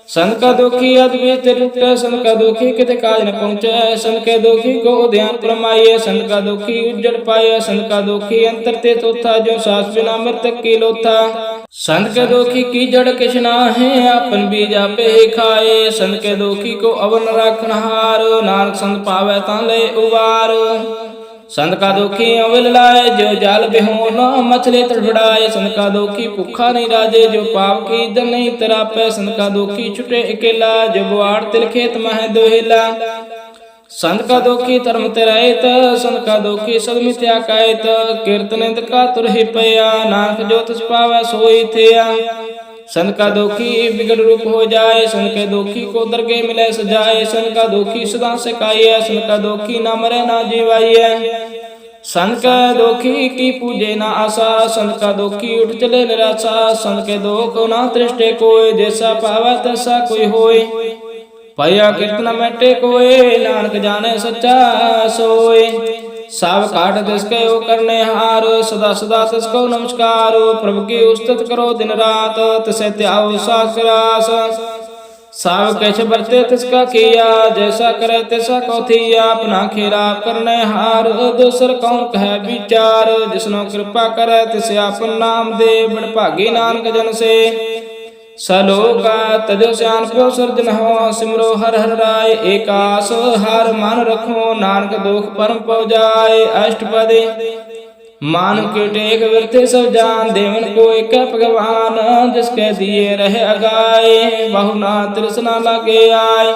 S1: संत का दुखी अद्भुत रूप, संत का दुखी कित काज न पहुँचे। संत के दुखी को ध्यान परमाइए, संत का दुखी उज्जड़ पाए। संत का दुखी अंतर ते तोथा, जो सास बिना मृतक की लोथा। संत के दुखी की जड़ किछ नाहि, अपन बीज आपे ही खाए। संत के दुखी को अवन राखन हार, नानक संत पावे ता ले उबार। संत का दुखी अविल लाए, जो जाल बिहोन मछली तड़फड़ाए। संत का दुखी भूखा नहीं राजे, जो पाप की इज्जत नहीं तरापे। संत का दुखी छुटे अकेला, जो बुआड़ तिल खेत में दोहिला। संत का दुखी धर्म तिरायत, संत का दुखी सदमित्या कायत। कीर्तन का तुरहि पया, नानक जो तुझ पावै सोई थिया। संत का दुखी बिगड़ रूप हो जाए, संत के दुखी को दरगे मिले सजाए। संत का दुखी सदा सिखाइए, संत का दुखी ना मरे ना जीवाइए। संत का दुखी की पूजे ना आशा, संत का दुखी उठ चले निराशा। संत के दुख ना तृष्टे कोई, जैसा पावा तैसा कोई होए। पया कीर्तन मेटे कोई, नानक जाने सच्चा सोए। साव काट तिसके ओ करने हार, सदा सदा तिसको नमस्कार। प्रभु की उस्तत करो दिन रात, तिसे त्याओ सास। साव कैसे बरते तिसका किया, जैसा करे तैसा को थिया। अपना खेरा करने हार, दूसर कौन कह विचार। जिसनो कृपा करे तिसे आपन नाम दे, बड़ भागी नानक जन से। सलोका तजो सियानपो सिरजनहो सिमरो हर हर राय। एकास हर मन रखो नानक दुख परम पौ जाए। अष्टपदी मान के टेक विरते सब जान देवन को एक भगवान। जिसके दिए रहे अगाए बहु ना तृष्णा लगे आए।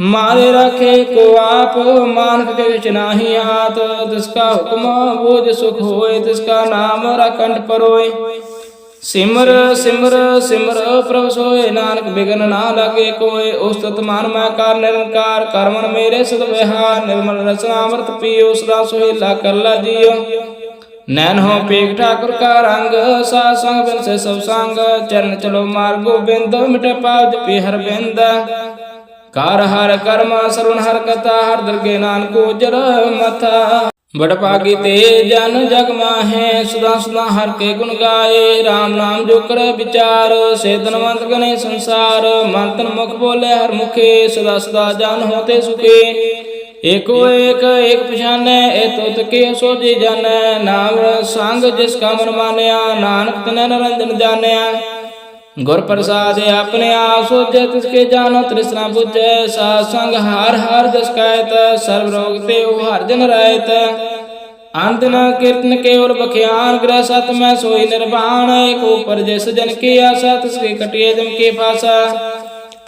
S1: मारे रखे को आप मान के किछ नाही हाथ। जिसका हुक्म बोझ सुख होए तिसका नाम रखंड परोए। सिमर सिमर सिमर प्रभु सोए नानक बिघन ना लगे कोय। उस्तत मान मैं कार निरंकार करमन मेरे सद विहार। निर्मल रसना अमृत पियो सदा सुहेला करला जियो। नैन हो पेख ठाकुर का रंग सा संग बिन से सब संग। चरण चलो मार गोबिंद मिटे पाव जपी हर बिंद। कार हर कर्म सरवन हर कथा हर दरगे नानक उजर मथा। बड़ पागी ते जन जग माहे सदा सदा हर के गुण गाए। राम नाम जो कर विचार से धनवंत गने संसार। मन तन मुख बोले हर मुखे सदा सदा जान होते सुखे। एको एक एक पछाने ए तो के सोजी जाने। नाम संग जिसका मन मानया नानक तन निरंजन जानिया। गुर प्रसाद अपने आप सोचे तिसके जानो तृष्णा बुझे। साध संग हार हार जस कहत सर्व रोग ते हर जन रहत। अंत न कीर्तन के और बख्यान ग्रह सत में सोई निर्वाण। एक ऊपर जिस जन की आशा तिसके कटिए जम के फासा।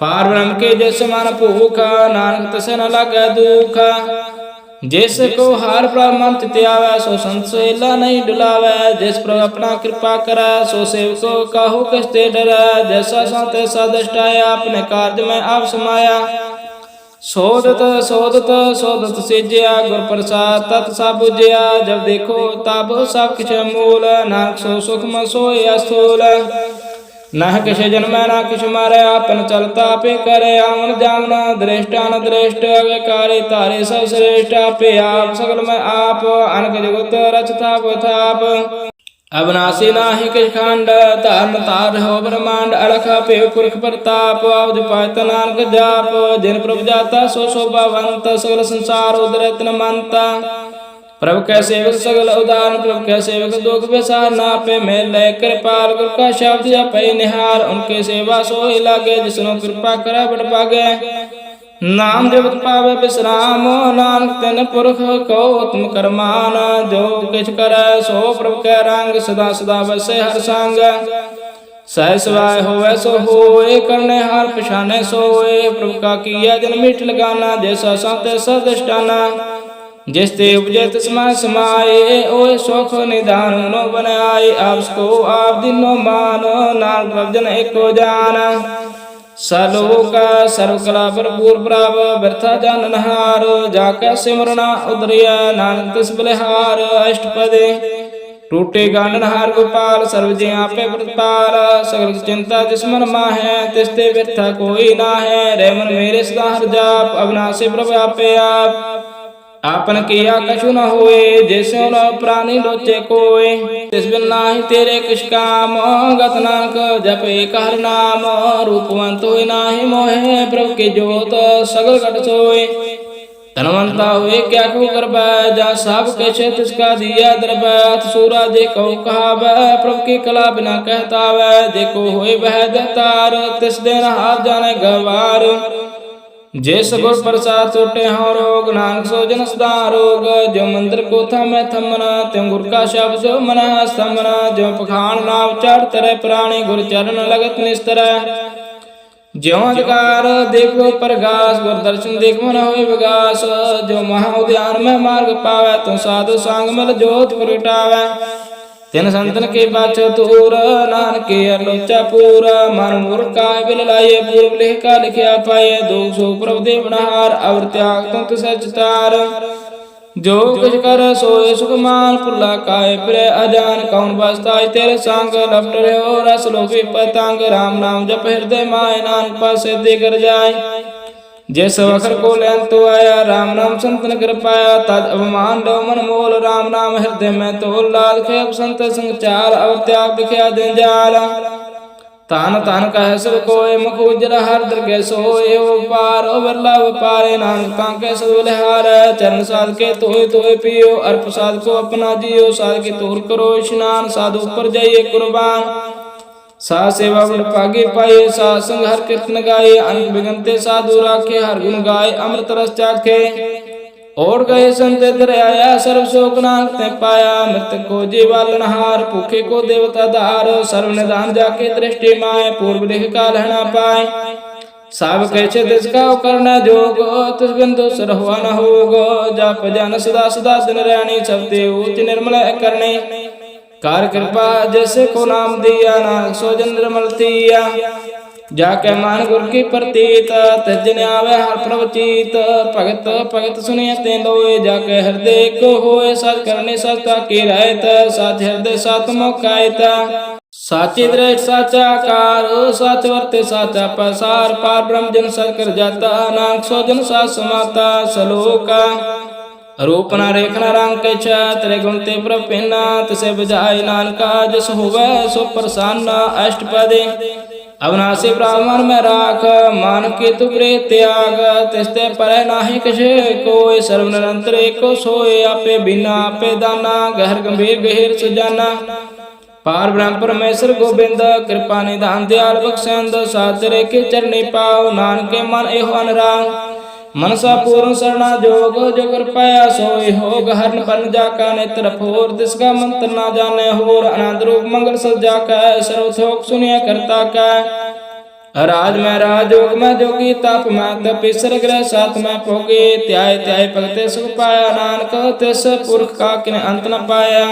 S1: पार ब्रह्म के जिस मन भूखा नानक तसे न लगे दुख। जिस को हार प्राप्त त्यावे सो संत सोहेला नहीं डुलावे। जिस प्रभु अपना कृपा करे सो सेवको काहू कस्ते डरे। जैसा संत ऐसा दृष्टाया अपने कार्य में आप समाया। सोदत सोदत सोदत सेज्या गुर प्रसाद तत् सब बुझिया। जब देखो तब सब किछ मूल नानक सो सुख में सोया स्थूल। न किछ जन्म न किछ मारे आपन चलता पे करे। आवन जावन दृष्टा न दृष्ट कार्य तारे सब श्रेष्ठ। पे आप सकल में आप अनक जगत रचता थाप। अविनाशी नाहि किछ खंड तार तार हो ब्रह्मांड। अलख पे पुरख प्रताप अवध पात नानक जाप। जिन प्रभु जाता सो शोभावंत सकल संसार उदरत न मनता। प्रभु कै सेवक सगल उदाहरण प्रभु कै सेवक दुख विसार। ना पे मेल कृपाल गुर का शब्द जपै निहार। उनके सेवा सोई लागे जिसनो कृपा करे बड़ पागे। नाम जपत पावे विश्राम नानक तिन पुरख को उत्तम करमान। जो किछ करे सो प्रभु कै रंग सदा सदा बसे हर संग। सह सवाय होवे सो होए करने हार पछाने सोए। प्रभु का किया जन मीठ लगाना जैसा संत सदृष्टाना। जिस ते उपजे तस्मा समाए ओए सुख निदान नो बनाए। आपको आप दिनो मानो नानक प्रभु जन एको जान। सलोका सर्व कला भरपूर प्राप व्यर्था जान नहार। जाके सिमरना उदरिया नानक तिस बलिहार। अष्टपदी टूटे गांडन हार गोपाल सर्व जी आपे प्रतिपाल। सकल चिंता जिस मन माहे तिसते व्यर्था कोई ना है। रे मन मेरे सदा हर जाप अविनाशी प्रभु आपे आप। आपन किया कछु न होए जैसे न प्राणी लोचे कोय। तिस बिन नाही तेरे किछ काम गत नानक जप एक हर नाम। रूपवंत होय नाही मोहे प्रभु के जोत सगल घट सोए। धनवंता हुए क्या को करबा जा सब किछ तिसका दिया दरबा। सूरा देखो कहावै प्रभु की कला बिना कहतावै। देखो होय वह दतार तिस दिन हाथ जाने गवार। जिस गुर प्रसाद छोटे हो रोग नानक सो जन सदा रोग। जो मंत्र को थमे थमना त्यों गुर का शब्द जो मना स्तमना। जो पखान नाव चढ़ तरे प्राणी गुर चरण लगत निस्तर। ज्यों अधिकार देखो प्रगास गुर दर्शन देख मन होय विगास। जो महा उद्यान में मार्ग पावे तो साधु संग मिल जोत प्रगटावे। तिन संतन के बाच तूर नानक के अलोचा पूरा। मन मूर्ख का बिल लाए पूर्व लिख का लिखिया पाए। दुख सो प्रभु देव नहार अवर त्याग तुम सचतार। जो कुछ कर सोए सुखमान पुरला काय फिर अजान। कौन बसताय तेरे संग लपट रहे हो रस लोभी पतंग। राम नाम जप हृदय माय नानक पास देकर जाय। जैसे वखर को लैन तो आया राम नाम संतन कृपाया। तद अवमान डो मन मोल राम नाम हृदय में तो लाल खेप संत संचार। और त्याग दिखया दिन जाल तान तान कह सब कोय। मुख उजरा हर दरगे सोए पार बिरला पारे। नानक ताके सब बलिहार। चरण साध के तोय पियो और प्रसाद को अपना जियो। साध के तोर करो स्नान साधु ऊपर जाइए कुर्बान। सा सेवा बड़ पागे पाए, सा संग हर कीर्तन गाए, अंत बिगनते साधु राखे, हर गुण गाए अमृत रस चाखे। और गए संत दर आया, सर्व शोक नाश ते पाया, मृतक को जीवालनहार, भूखे को देवता धार, सर्व निदान जाके दृष्टि माय, पूर्व लिख का लहना पाए। सब कैसे तिसका करना जोग, तिस बिंदु सर हुआ न होग, जाप जान सदा सदा दिन रानी, सब ते ऊच निर्मल करने। कार कृपा जैसे को नाम दिया, ना सो जन निर्मल थिया। जाके मान गुर की प्रतीत, तजन आवे हर प्रवचित, भगत भगत सुनिए ते लोए, जाके हृदय को होए, सच करने सचता की रहत, साच हृदय सात मोकायत। साची दृष्ट साचा कार, साच वर्ते साचा पसार, पार ब्रह्म जन सच कर जाता, नानक सो जन साच समाता। सलोका रूप न रेखना रंग के तेरे गुण ते प्रपिना, तिसे बजाय नानका जस होवे सो प्रसन्न। अष्टपदी अविनाशी ब्राह्मण में राख, मान के तु प्रेत त्याग, तिस्ते परे नाहि कछे कोय, सर्व निरंतर एको सोय, आपे बिना आपे दाना, गहर गंभीर गहिर सुजाना। पार ब्रह्म परमेश्वर गोविंद, कृपा निधान दयाल बख्शेंद, सातरे के चरणी पाओ, नानक के मन एहो अनुराग। मनसा पूर्ण शरणा जोग, जो कर पाया सोई होग, हरण बन जाका नेत्र फोर, तिसका मंत्र ना जाने होर। अनंत रूप मंगल सजा का, सर्वथोक सुनिया करता का। राज में राजयोग में जोगी, ताप में तपीसर ग्रह साथ में भोगे, त्याय त्याय भगते सुख पाया, नानक तिस पुरख का किने अंत न पाया।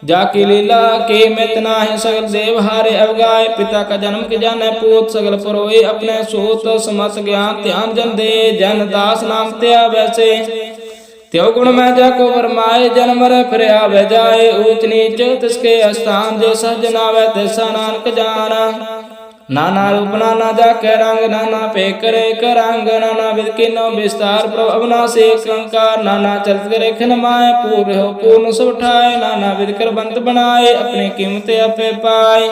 S1: जाकी लीला के मित नाहि, सगल देव हारे अवगाय, पिता का जन्म के जाने पूत, सगल पुरोए अपने सूत, समस्त ज्ञान ध्यान जन दे, जन दास नाम त्या वैसे। त्यो गुण में जाको वरमाए, जन्म मर फिर आवे जाए, ऊंच नीच तिसके स्थान, जे सहजन आवे तैसा नानक जाना। नाना रूप नाना जाके रंग, नाना पे करे करंग, नाना विद किनो विस्तार, प्रभु अविनाशी कंकार। नाना चलत करे खिन माए, पूर्ण हो पूर्ण सब ठाए, नाना विद कर बंत बनाए, अपने कीमते अपे पाए।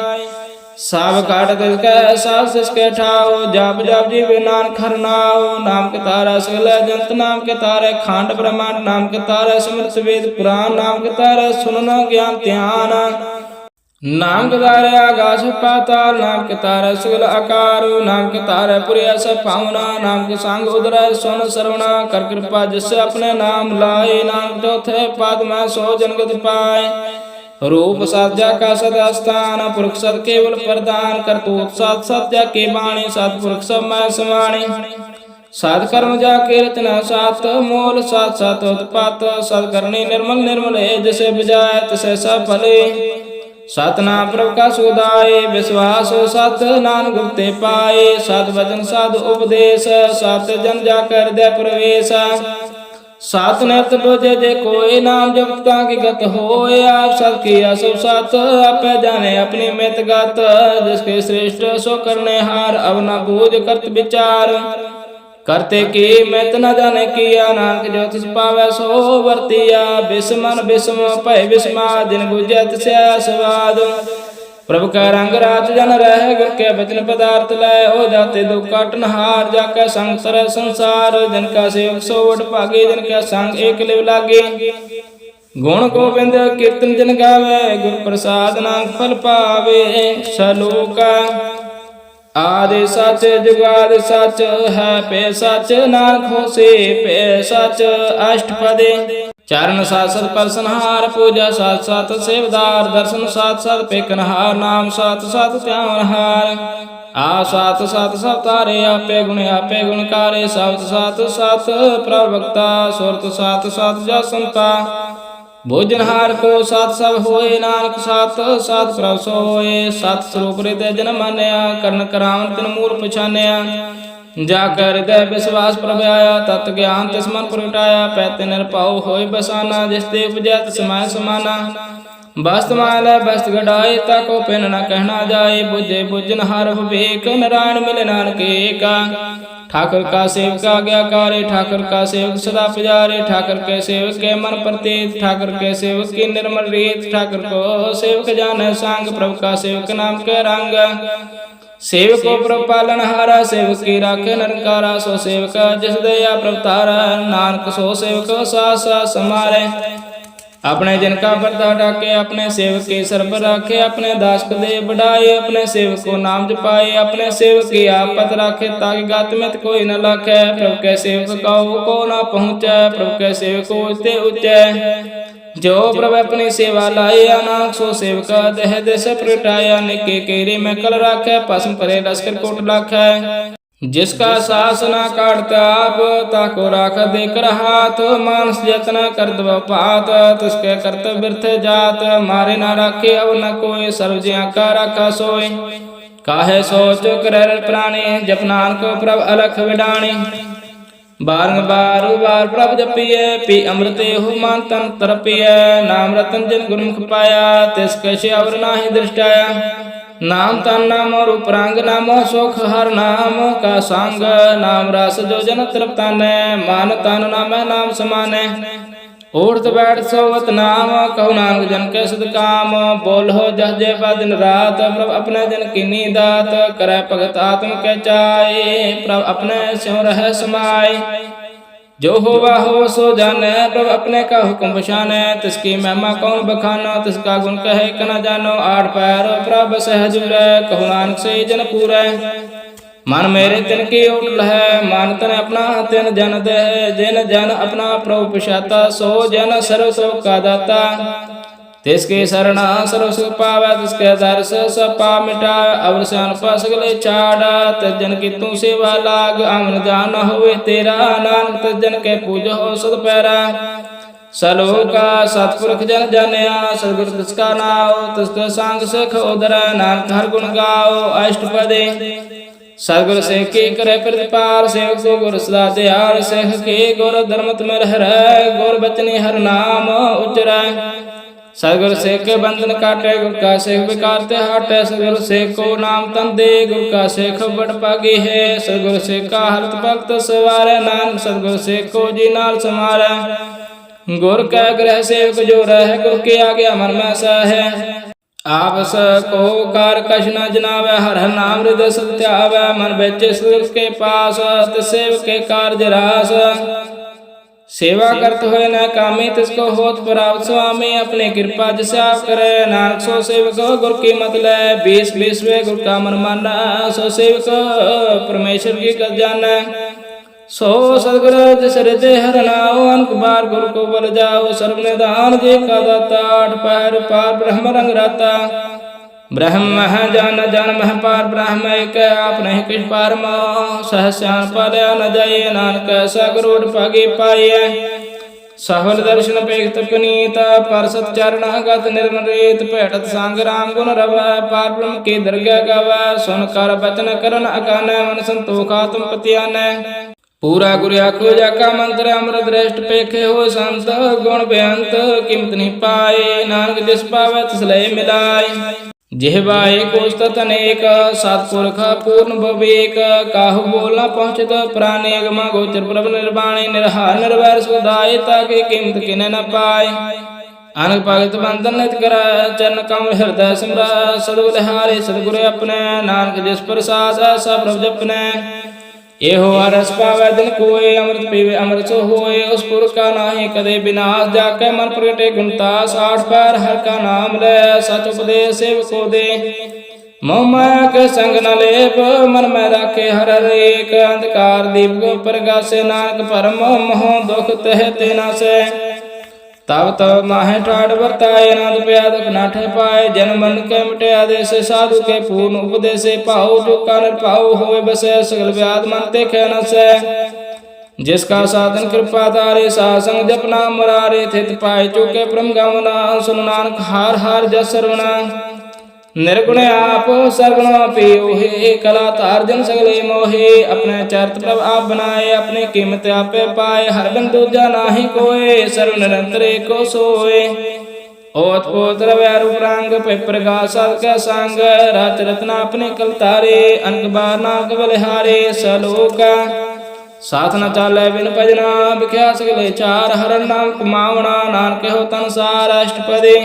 S1: साव काट तिसके सास तिसके ठाओ, जाप जाप जीवे नानक हरनाओ। नाम के तारा सगल जंत, नाम के तारे खांड ब्रह्मांड, नाम के तारे समृत वेद पुराण, नाम के तारे सुनना ज्ञान ध्यान। नाम के तारे आकाश पाताल, नाम के तारे सगल आकार, नाम के तारे पुरिया सब पावना, नाम के सांग उदरय सोन सरवणा। कर कृपा जिससे अपने नाम लाए, नाम चौथे पाद में सो जनगत पाए। रूप साध्या का सदा स्थान, पुरुष सत केवल प्रदान, करतूत सात सत्या की बाणी, सात पुरुष सब मैं समाणी। सात कर्म जाके रचना सात, मोल सात सात उत्पात, सत करनी निर्मल निर्मल है, जैसे बजाय तसे सब भले। सात नाम प्रभु का सुदाय, विश्वास सात नान गुप्ते पाए, सात वचन सात उपदेश, सात जन जाकर दे प्रवेश। सात नेत्र बोझे जे कोई, नाम जपता की गत होए, आप सत किया सब सात, आप जाने अपनी मित गत। जिसके श्रेष्ठ सो करने हार, अब न बूझ करत विचार, करते की मित न जाने किया, नानक जो तिस पावे सो वर्तिया। विस्मन विस्म भय विस्मा, जिन बुझे तिसे स्वाद। प्रभु का रंग राज जन रह, गुर के वचन पदार्थ लय, हो जाते दुख काटन हार। जाका संग सर संसार, जिनका सेवक सो वड भागे, जिनका संग एक लिव लागे। गुण गोविंद कीर्तन जन गावे, गुर प्रसाद नानक फल पावे। सलोका आदि सच जुगाद सच है, पे सच नानक होसे पे सच। अष्टपदी चरण सात सत परसनहार, पूजा सात सात सेवदार, दर्शन सात सात पेकनहार, नाम सात सात त्यावनहार। आ सात सात सब तारे, आपे गुणकारे, सात सात सात प्रवक्ता, सुरत सात सात जसंता। भोजनहार को सात सब होए, नानक सात सात प्रभ सोए। सात स्वरूप हृदय जन मान्या, कर्ण करावन तिन मूल पछान्या। जाकर हृदय विश्वास प्रभ आया, तत् ज्ञान तिस मन प्रगटाया। पैते निरपाओ होय बसाना, जिस ते उपजै तिस माय समाना। वस्त माल वस्त गढ़ाए, ताको पिन न कहना जाए। बुझे बुझनहार विवेक, नारायण मिले नानक एका। ठाकुर का सेवक आज्ञाकारी, ठाकुर का सेवक सदा पुजारी। ठाकुर के सेवक के मन प्रतीत, ठाकुर के सेवक की निर्मल रीत। ठाकुर को सेवक जाने सांग, प्रभु का सेवक नाम के रंग। सेवक को प्रभु पालन हारा, सेवक की राखे निरंकारा। सो सेवक जिस दया प्रभु तारा, नानक सो सेवक सा सा समारे। अपने जिनका पर्दा ढाके, अपने सेवक के सर पर राखे, अपने दास को दे बढ़ाए, अपने सेवक को नाम जपाए, अपने सेवक की आपत राखे, ताकि गात में कोई न लाखे। प्रभु के सेवक को ना पहुँचे, प्रभु के सेवक को उच्चे उच्चे। जो प्रभु अपनी सेवा लाए, अनाथ सो सेवक देह देश प्रगटाया। निके केरी में कल राखे, पसम परे लश्कर कोट लाखे। जिसका सास न काटता आप, ताको राख देकर हाथ। मानस जतन कर दब पात, तुझके कर्तव्य व्यर्थ जात। मारे न राखे अब न कोई, सर्व जिया का राखा सोय। काहे सोच कर प्राणी, जपनान को प्रभ अलख विडाणी। बार प्रभ जपिए, पी अमृते हो मान तन तरपिए। नाम रतन जिन गुरमुख पाया, तिसके श्यावर नाही दृष्टाया। नाम तन नाम रूप रंग, नाम सुख हर नाम का संग। नाम रस जो जन तृप्ताने, मान तन नाम नाम समाने। उठत बैठ सोवत नाम, कहु नानक जन के सुध काम। बोलो जह जे दिन रात, प्रभ अपने जन की नीदात। करे भगत आत्म के चाय, प्रभ अपने स्यों रह समाय। जो होवा हो सो जाने, प्रभ अपने का हुक्म बशाने। तिसकी महिमा कौन बखानो, तिसका गुण कहे क न जानो। आठ पैर प्रभ सहजूर, कहु नानक से जन पूरे। मन मेरे तिन की उठल है, मान तन अपना तिन जन दे। जिन जन अपना प्रभु पशाता, सो जन सर्व सुख का दाता। तिसके शरणा सर्व सुख पावे, तिसके दर्श सब पाप मिटावे। अवर स्यान सगले छाड़ा, तिस जन की तू सेवा लाग। अमन जान हुए तेरा, नानक तिस जन के पूजो हो सद पैरा। सलोका सतपुरख जन जानिया, सदगुरु तिसका नाव। तिसके संग सिख उदर, नानक हर गुण गाओ अष्टपदी। सतगुर से की करे प्रतिपाल, सेवक सो गुर सदा दयाल। सिख के गुर धर्म तुम रह, गुर बचनी हर नाम उचरै। सतगुर से के बंधन काटे, गुर का सेख बिकारते हाटे। सतगुर से को नाम तन दे, गुर का सेख बड़ पागी है। सतगुर से का हरत भक्त सवारे, नानक सतगुर से को जी नाल समारे। गुर का ग्रह सेवक जो रहे, गुर के आगे मन में सहे। आपस को कार कछ न जनावे, हर हर नाम हृदय सत्यावे। मन बेचे सतगुर के पास, सेवक के कार्य रास। सेवा करत हुए न कामी, तिसको होत प्राप्त स्वामी। अपने कृपा जिसे आप करे, नानक सो सेवक गुर की मत ले। 20 गुर का मन माना, सो सेवक परमेश्वर की कद जाना। सो सदगुर जिस हृदय हर नाओ, अनक बार गुरु को बल जाओ। सर्व निधान जी का दाता, आठ पैर पार ब्रह्म रंग राता। ब्रह्म जान जान मह पार ब्रह्म एक, आप नहीं किस पार मोह। सहस्यान पालया न जाए, नानक सगरुड़ पागे पाए। सफल दर्शन पेख पुनीत, परसत चरण गत निर्मरीत। भेटत संग राम गुण रव, पार ब्रह्म की दरगाह गव। सुन कर बचन करन अकान, मन संतोखा तुम पतियान। पूरा गुरु आखो जाका मंत्र, अमृत दृष्ट पेखे हो संत। गुण बेअंत कीमत नहीं पाए, नानक जिस पावे तिस लय मिलाय। जिह्वा एक उस्तत अनेक, सतपुरख पूर्ण विवेक। काहु बोल न पहुँचत प्राणी, अगम गोचर प्रभ निर्वाणी। निर्हार निर्वैर सुधाय, ताकि कीमत किने न पाए। अनक भगत बंधन नित कर, चरण कमल हृदय सिमरा। सदबुलहारे सदगुरु अपने, नानक जिस प्रसाद सब प्रभ जपने। एहो रस पावे दिन कोय, अमृत पीवे अमृत सो होय। उस पुर का नाही कदे विनाश, जाके मन प्रगटे गुणतास। आठ पैर हर का नाम ले, सच उपदेश सेवक को दे। मोह माया के संग न लेप, मन में राखे हर एक। अंधकार दीप को प्रगासे, नानक परम मोह दुख तह तेना से। तब तब माहे ठाड़ बरताए, नाद प्या दुख न ठह पाए। जन मन के मिटे आदेश, साधु के पूर्ण उपदेश। पाओ जो कानर पाओ होए बसे, सगल व्याध मन ते खे से। जिसका साधन कृपा तारे, सासंग जपना मुरारे। थित पाए चुके ब्रह्म गमना, सुन नानक हार हार जस सर्वना। निर्गुण आप सर्वण पियोहे, कला तार जन सगले मोहे। अपने चरित प्रभ आप बनाए, अपने कीमत आपे पाए। हर बिन दूजा नाही कोय, सर्व निरंतर एको सोए। ओत पोत रवै रूप रंग, पे प्रकाश के संग। राच रत्ना अपने कल तारे, अनक बार नाग बलिहारे। सलोका साथ न चाले बिन भजना, बिख्या सगले चार। हर नाम कमावना, नानक हो तन सार अष्टपदी।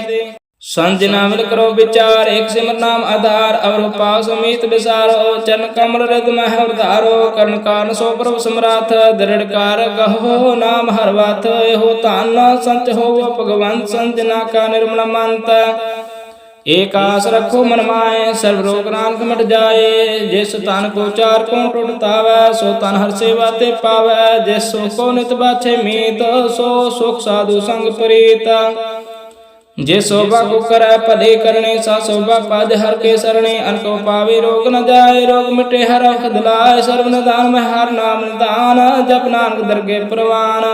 S1: संत जना मिल करो विचार, एक सिमर नाम आधार। अवर पास समीत विसारो, चरण कमल हृदय मह उधारो। कर्ण कान सो प्रभु समराथ, दृढ़ कार कहो नाम हर बात। हो तान संत हो भगवंत, संत जना का निर्मल मंत। एक आस रखो मन माए, सर्व रोग नानक मिट जाए। जिस तन को चार को टुटतावै, सो तन हर सेवा ते पावै। जिस सो को नित बाछे मीत, सो सुख साधु संग प्रीत। जे शोभा को करे पदे करने, सा शोभा पद हर के सरणे। अनको पावे रोग न जाए, रोग मिटे हर औख दिलाए। सर्व निदान में हर नाम निदान, जप नानक दरगे प्रवान।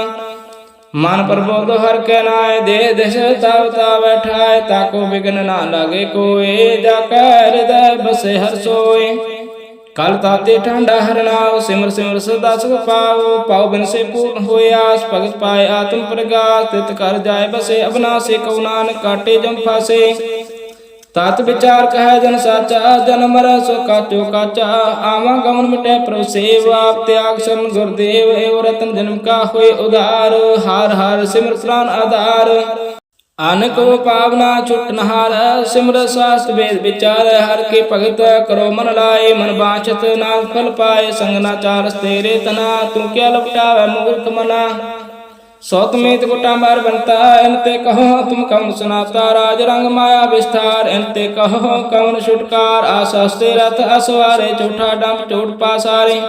S1: मन प्रबोध हर के नाय, दे देश ताव ताव बैठाए। ताको विघ्न ना लागे कोय, जाकर हृदय बसे हर सोय। कल ताते ठंडा हरनाओ, सिमर सिमर सदा सुख पाओ। पाओ बिन से पूर्ण होय आस, भगत पाए आत्म प्रगास। तित कर जाए बसे अबनासे, कौ नानक काटे जम फासे। तात विचार कह जन साचा, जन मर सो काचो काचा। आवा गमन मिटे प्रभु सेवा, त्याग सन गुरुदेव। एव रतन जन्म का होय उधार, हार हार सिमर प्राण आधार। अनको पावना छुट नहार, सिमर शास्त्र वेद विचार। हर के भगत करो मन लाए, मन बांछत नाम फल पाए। संग ना चारस तेरे तना, तू क्या लपटावे मूर्ख मना। सौत मीत गुटा मार बनता, इनते कहो तुम कम सुनाता। राज रंग माया विस्तार, इनते कहो कवन छुटकार। आशास्ते रथ असवारे, चौठा डंप चोट पासारे।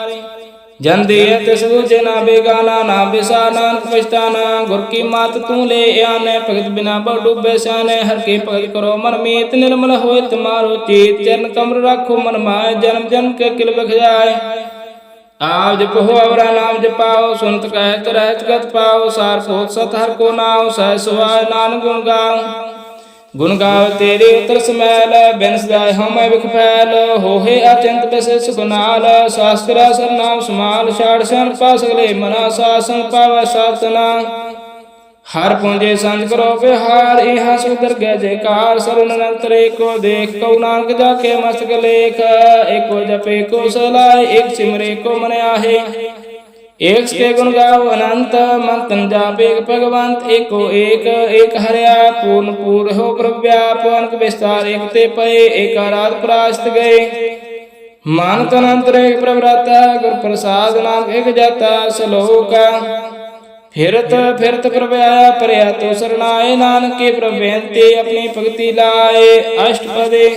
S1: जन दिए तिस दूजे ना बेगाना, ना बिसा नानक पछताना। गुर की मात तू ले आने, भगत बिना बहु डूबे स्याने। हर के भगत करो मन मीत, निर्मल होय तुम्हारो चीत। चरण कमल राखो मन माय, जन्म जन्म के किल बख जाए। आप जपो अवरा नाम जपाओ, सुनत कहत रहत गत पाओ। सार सोत सत हर को नाव, सह सुहाय नानक गुण गाओ। गुण गाओ तेरे उतर समैल, बिन सदाय हम बिख फैल। होहे अत्यंत विशेष गुणाल, शास्त्र सर नाम समाल। छाड़ सन पा सगले मना, सासन पावै सातना। हर पूंजे संज करो विहार, इहाँ सुधर गए जयकार। सरुन अनंतर एको देख, कौ नानक जाके मस्तक लेख। एको जप एको सलाय, एक सिमर एको मन आहे। एक के गुण गाओ अनंत, मंतन जाप एक भगवंत। एको एक एक हरया, पूर्ण पूर्ण हो प्रव्याप। अनक विस्तार एक ते पए, एक आराध प्रास्त गए। मानत अनंतर एक प्रव्रता, गुर प्रसाद नाम एक जाता। सलोका फिरत फिरत प्रभु आया, परया तो शरणाए। नानक के प्रभु बेनती, अपनी भक्ति लाए। अष्टपदे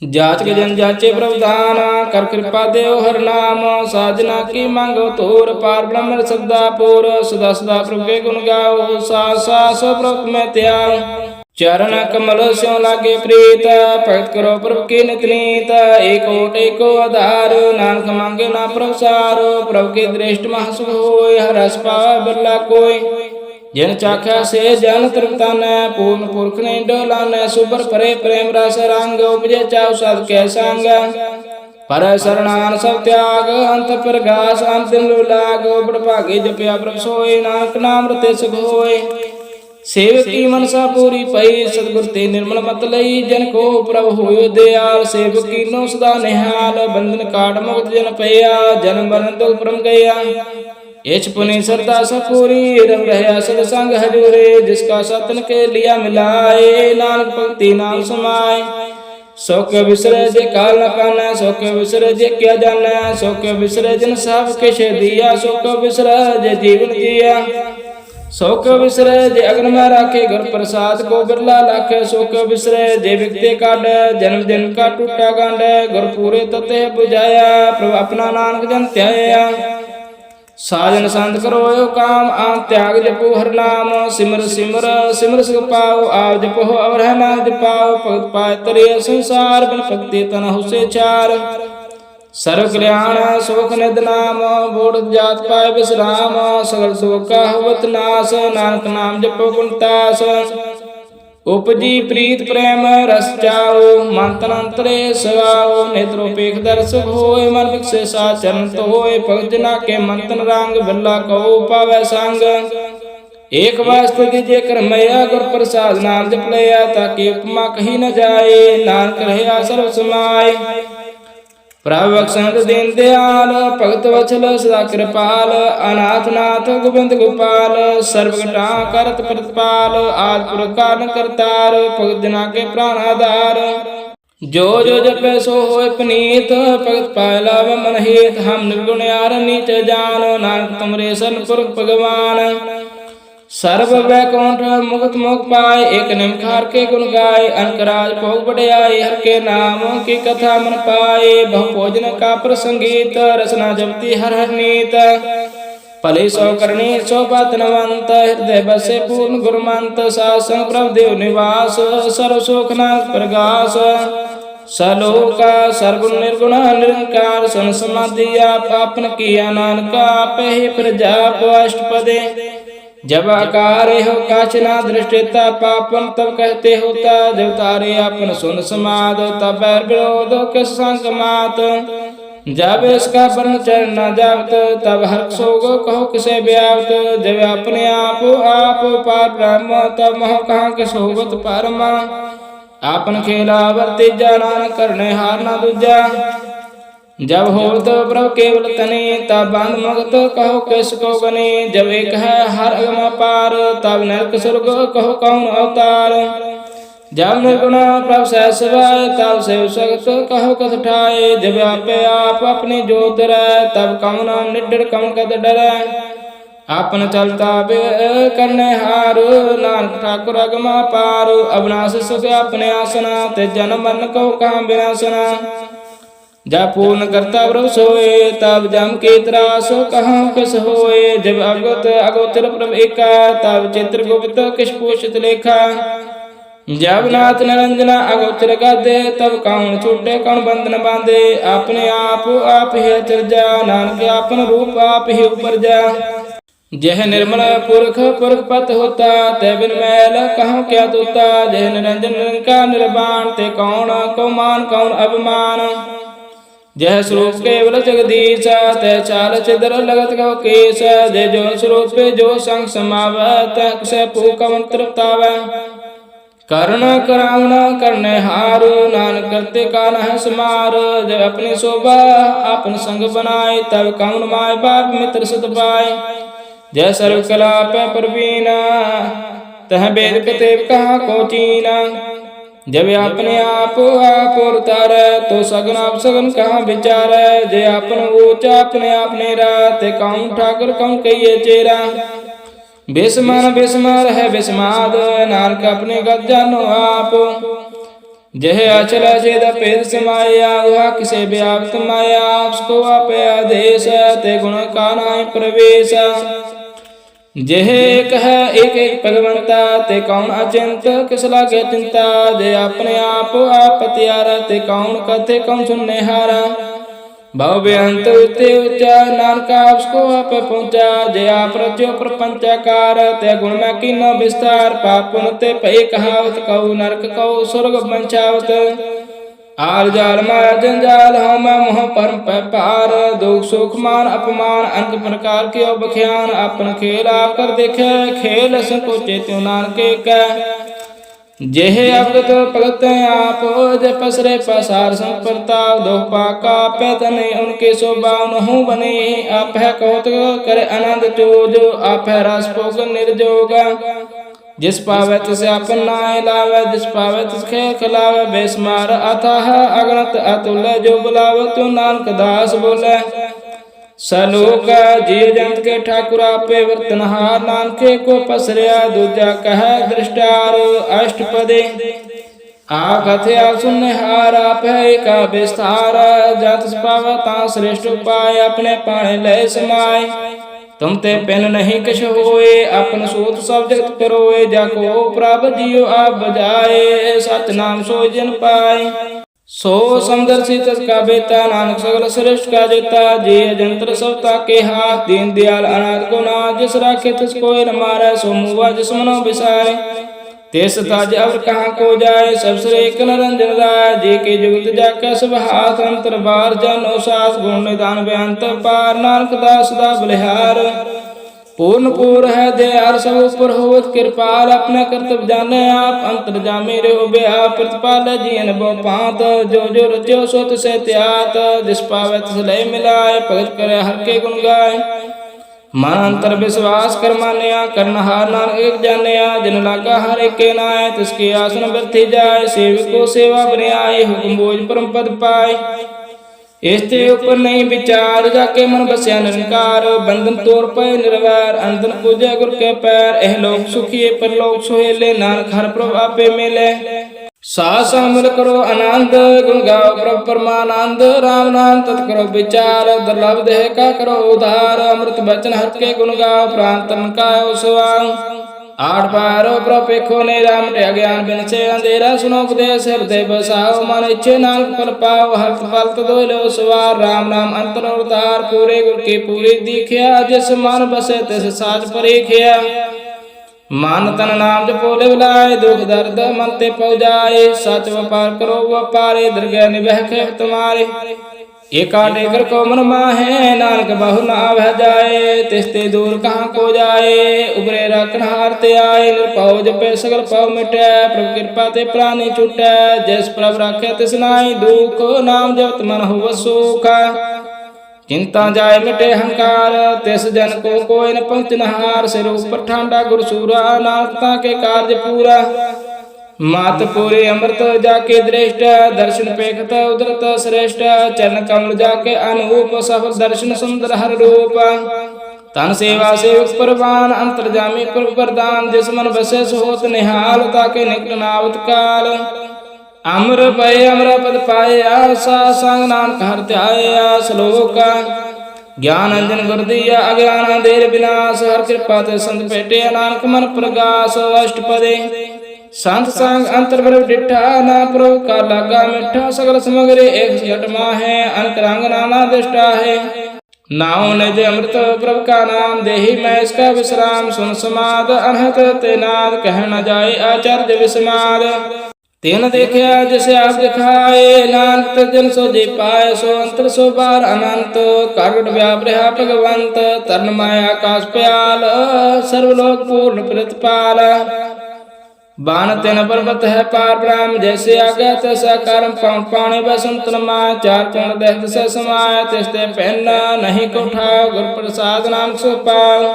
S1: जाच के जन जाचे प्रभु दाना, कर कृपा देव हर नाम। साजना की मांगो तोर, पार ब्रह्म सदा पूर। सदा सदा प्रभु के गुण गाओ, सास प्रभु में त्याग। चरण कमल स्यों लागे प्रीत, भगत करो प्रभु की नित नीत। एक ओट एको आधार, नानक मांगे ना प्रभु सार। प्रभु के दृष्टि महासुख होय, हर रस पावै बिरला कोय। जिन चाख्या से जन तृप्तन, पूर्ण पुरख ने डोलान। सुबर परे प्रेम रस रंग, उपजे चाव सद के संग। पर शरणान सब त्याग, अंत प्रगास अंतिम लाग। बड़ भागे जपया प्रभु सोय, नानक नाम रते सुख होय। सेवक की मनसा पूरी पई, सतगुर ते निर्मल मत लई। जन को प्रभु होयो दयाल, सेवक की नो सदा निहाल। बंधन काट मुक्त जन पया, जन्म मरण दुख परम गया। एच पुनि श्रद्धा सपूरी, रम रहया सत्संग हजूरे। जिसका सतन के लिया मिलाए, नानक भक्ति नाम समाए। सो के बिसरे जे काल न पाना, सो के बिसरे जे क्या जाना। सो के बिसरे जिन सब किश दिया, सो के बिसरे जे जीवन जिया। सो के बिसरे जे अग्न में राखे, गुर प्रसाद को बिरला लाखे। सो के बिसरे जे विकते काट, जन्म जन्म का टूटा गांड। गुर पूरे तते बुझाया, प्रभु अपना नानक जन त्याया। साजन संत करो यो काम, आम त्याग जपो हर नाम। सिमर सिमर सिमर सुख पाओ, आप जपो अवर है नाम जपाओ। भगत पाए तरिय संसार, बिन भक्ति तन हुसे चार। सर्व कल्याण सुख निध नाम, बूढ़ जात पाए विश्राम। सगल सुख का होवत नाश, नानक नाम जपो गुणतास। उपजी प्रीत प्रेम रस चाओ, मन तन अंतरे सवाओ। नेत्रोपेख दर्श होय, मन विकसे साचरण तो होय। भगत जना के मन तन रंग, बिरला कहो पावै संग। एक वास्तु दीजिए कर मैया, गुर प्रसाद नाम जप लिया। ताकि उपमा कही न जाए, नानक रहे सर्व समाय। ਪ੍ਰਭ ਬਖਸ਼ੰਦ ਦੀਨ ਦਿਆਲ, ਭਗਤ ਵਛਲ ਸਦਾ ਕਿਰਪਾਲ, ਅਨਾਥ ਨਾਥ ਗੋਬਿੰਦ ਗੋਪਾਲ, ਸਰਬ ਘਟਾ ਕਰਤ ਪ੍ਰਤਪਾਲ, ਆਦਿ ਪੁਰਖ ਕਾਰਨ ਕਰਤਾਰ, ਭਗਤ ਜਨਾ ਕੇ ਪ੍ਰਾਨ ਆਧਾਰ। ਜੋ ਜੋ ਜਪੈ ਸੋ ਹੋਇ ਪਨੀਤ, ਭਗਤ ਪਾਇ ਲਾਭੈ ਮਨ ਹੀਤ, ਹਮ ਨਿਰਗੁਣ ਯਾਰ ਨੀਚ ਜਾਨ, ਨਾਨਕ ਤੁਮਰੇ ਸਰਨ ਪੁਰਖ ਭਗਵਾਨ। ਸਰਬ ਵੈਕੁੰਠ ਮੁਕਤ ਮੋਖ ਪਾਏ, ਏਕ ਨਿਮਖਾਰ ਕੇ ਗੁਣ ਗਾਏ, ਅਨਕ ਰਾਜ ਭੋਗ ਵਡਿਆਈ, ਹਰ ਕੇ ਨਾਮ ਕੀ ਕਥਾ ਮਨ ਪਾਏ, ਬਹੁ ਭੋਜਨ ਕਾ ਪ੍ਰਸੰਗੀਤ, ਰਸਨਾ ਜਪਤੀ ਹਰ ਹਰ ਨੀਤ। ਭਲੇ ਸੋ ਕਰਨੀ ਸੋ ਬਤਨਵੰਤ, ਹਿਰਦੈ ਬਸੇ ਪੂਰਨ ਗੁਰਮੰਤ, ਸਾਧ ਸੰਗ ਪ੍ਰਭ ਦੇਵ ਨਿਵਾਸ, ਸਰਬ ਸੁਖ ਨਾਨਕ ਪ੍ਰਗਾਸ। ਸਲੋਕਾ ਸਰਗੁਣ ਨਿਰਗੁਣ ਨਿਰੰਕਾਰ, ਸੁਨ ਸਮਾਧੀ ਆਪ ਆਪਨ ਕੀਆ, ਨਾਨਕ ਆਪੇ ਹੀ ਪ੍ਰਜਾਪ ਅਸ਼ਟਪਦੇ। जब आकार हो काच ना दृष्टिता, पापन तब कहते होता, जब तारे अपन सुन समाद, तब बैर विरोध किस संग मात। जब इसका वर्ण चरण न जावत, तब हर्ष सोग कहो किसे व्यावत। जब अपने आप पार ब्रह्म, तब मोह कहाँ किस होवत परमा। आपन खेला वर्तीजा, नानक करने हार ना दूजा। जब हो तो प्रभु केवल तने, तब बंद मुक्त कहो किसको गने। जब एक है हर अगम पार, तब नरक स्वर्ग कहो कौन अवतार। जब निर्गुण प्रभु सहस भाय, तब शिव सगत कहो कथ ठाए। जब आपे आप अपनी जोत रहे, तब कौन निडर कौन कद डरे। आपन चलता करने हार, नानक ठाकुर अगमा पार। अविनाश सुख अपने आसना, ते जन्म मरण कहो कहाँ विनाशना। जब पूर्ण करता प्रभु सोए, तब जम के त्रास कहाँ किस होए। जब अगत अगोचर प्रभु एका, तब चित्र गुप्त किस पोषित लेखा। जब नाथ निरंजना अगोचर गादे, तब कौन छूटे कौन बंधन बांधे। अपने आप ही अचर जा, नानक आपन रूप आप ही ऊपर जा। जह निर्मल पुरख पुरख पत होता, ते बिन मैल कहाँ क्या तोता। जह निरंजन निरंकार निर्वाण, ते कौन को मान कौन अभिमान। जह स्वरूप केवल जगदीश, तै चाल छिद्र लगत गौ केश। जय जो स्वरूप जो संग समावत, से पूकम तृप्तावै। कर्ण करावना करने हार, नानक करते का नह समार। जब अपनी शोभा अपन संग बनाए, तब कौन माय बाप मित्र सुत पाए। जय सर्व कला पे प्रवीणा, तह वेद कतेव कहाँ को चीना। जब अपने आप उतारे, तो सगन आप सगन कहाँ विचारे। जे अपन ऊंचा अपने आप नेरा, ते कौन ठाकुर कौन कहिए चेरा। बेसमान है बेसमाद, नानक अपने गत जानो आप। जह अचल अचेत भेद समाया, वह किसे व्याप्त माया। आपको आप आदेश, ते गुण का नाय प्रवेश। जेह एक है एक एक भगवंता, ते कौन अचिंत किस लागे चिंता। जे अपने आप पतियारा, ते कौन कथे कौन सुनने हारा। भाव बेअंत उते ऊंचा, नानक आपको आप पहुंचा। जे आप रचो प्रपंचाकार, ते गुण में कीनो विस्तार। पाप पुन ते पै कहावत, कहु नरक कहु स्वर्ग बंचावत। आल जाल माया जंजाल, हम मोह परम पार। दुख सुख मान अपमान, अनेक प्रकार के बख्यान। अपन खेल आप कर देखे, खेल संकोचे त्यों नानक के। जेह अवगत भगत आप, जे पसरे पसार संप्रताप। दुख पाका पैतने उनके स्वभाव नहु बने। आप है कौत करे आनंद चोज, आप है रस भोग निर्जोग। जिस पावे तिसे अपन नाय लावे, जिस पावे तिस खेल खिलावे। बेसमार अथाह अगणत अतुल्य, जो बुलावे त्यों नानक दास बोले। सलोक जीव जंत के ठाकुर आपे वर्तनहार, नानके को पसरिया दूजा कह दृष्टार। अष्टपदे आकथे आप सुनने हार, आप है एक विस्तार। जात पावे ता श्रेष्ठ उपाय, अपने पाने लय समाय। तुम ते पिन नहीं किछ होए, अपन सूत सब जगत करोए। जाको प्रभ जियो आप बजाए, सच नाम सो जन पाए। सो समदर्शी तत्का बेता, नानक सगल श्रेष्ठ का जेता। जे जंत्र सबता के हाथ, दीन दयाल अनाथ को नाथ। जिस राखे तिस कोई न मारे, सो मुआ जिस मनो बिसारे। तेस ताज अवर कहाँ को जाए, सब श्री एक निरंजन राय। जे के जुगत जाके सब हाथ, अंतर बार जन साथ। गुण निदान बेअंत पार, नानक दास दा बलिहार। पूर्ण पूर है दयाल सब ऊपर होवत कृपाल अपना कर्तव्य जाने आप अंतर जामे रहो बेआ प्रतिपाल जीन बो पात जो जो रचो सो तिसे त्यात जिस पावे तिस लय मिलाए भगत करे हर के गुण गाय मन अंतर विश्वास कर मान्या करनहार नानक एक जान्या जिन लागा हर एक के नाय तिसके आसन वृद्धि जाय सेवक को सेवा बने आए हुक्म बोझ परम पद पाए इसते ऊपर नहीं विचार जाके मन बस्या निरंकार बंधन तोड़ पाए निर्वैर अंधन पूजा गुर के पैर एह लोक सुखिए पर लोक सुहेले नानक हर प्रभु आपे मिले सास अमल करो आनंद गुण गाओ प्रभु परमानंद राम नाम तत् करो विचार दुर्लभ देह का करो उधार अमृत बचन हर के गुण गाओ प्राण तन का स्वांग आठ पारो प्रपेखो ने राम ज्ञान बिन से अंधेरा सुनो उपदेश हृदय बसाओ मन इच्छे नानक फल पाओ हर्त फलत दो लो सवार राम नाम अंतर उदार पूरे गुर की पूरी दीख्या जिस मन बसे तिस साज परीख्या मान तन नाम जपो लिवलाए दुख दर्द मन ते पौ जाए सच व्यापार करो व्यापारे दरगह निभह के तुम्हारे एका टेकर को मन माहे नानक बहु ना बह जाए तिस्ते दूर कहाँ को जाए उबरे रखन हारते आए निरपाओ जपे सगल पाओ मिटे प्रभु कृपा ते प्राणी छूटे जैस प्रभु रखे तिस नाई दुख नाम जपत मन हो सुख चिंता जाए मिटे अहंकार तिस जन को कोई न पहुँचनहार सिर ऊपर ठांडा गुरसूरा नानकता के कार्य पूरा मात पूरे अमृत जाके दृष्ट दर्शन पेखत उदरत श्रेष्ठ चरण कमल जाके अनूप सफल दर्शन सुंदर हर रूप तन सेवा से परवान अंतर्जामी प्रभु प्रदान जिस मन बसे होत निहाल ताके निकट नावत काल अमर पय अमर पद पाया सा संग नानक हर त्याया श्लोक ज्ञान अंजन गुर दिया अज्ञान अंधेर विनाश हर कृपा ते संत पेटे नानक मन प्रगास अष्टपदे संत संग अंतर प्रभु डिठा ना प्रभु का लागा मिठा सगल समग्रे एक घटमा है अंतरंग नाना दृष्टा है नाव निज अमृत प्रभु का नाम देहि मैं इसका विश्राम सुन समाद अनहत तेनाद कह न जाए आचार्य विस्माद तेन देखा जैसे आप दिखाए नानक जन सो जी पाए सो अंतर सो बार अनंत कारुण व्याप रहा भगवंत तरण माया आकाश प्याल सर्वलोक पूर्ण प्रतिपाल बान तेन पर्वत है पार ब्रह्म जैसे आज्ञा तैसा कर्म पाउन पाणी बसंत माय चार पूर्ण देह से समाय तिस्ते पहनना नहीं को उठाओ गुर प्रसाद नाम सो पाओ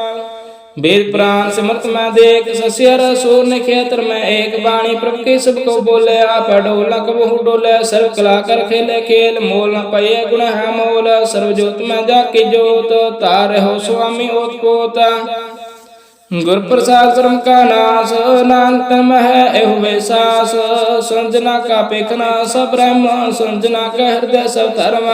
S1: वेद प्राण सिमरत में देख सस्यर सूर ने खेतर में एक बाणी प्रभु के सबको बोले आप डोल न कबहू डोले सर्व कला कर खेले खेल मोल न पाए गुण है मोल सर्व ज्योत में जाके जोत तार हो स्वामी ओतपोता गुर प्रसाद धर्म का नाश नानक तम है एहु विश्वास संजना का पेखना सब ब्रह्म संजना का हृदय सब धर्म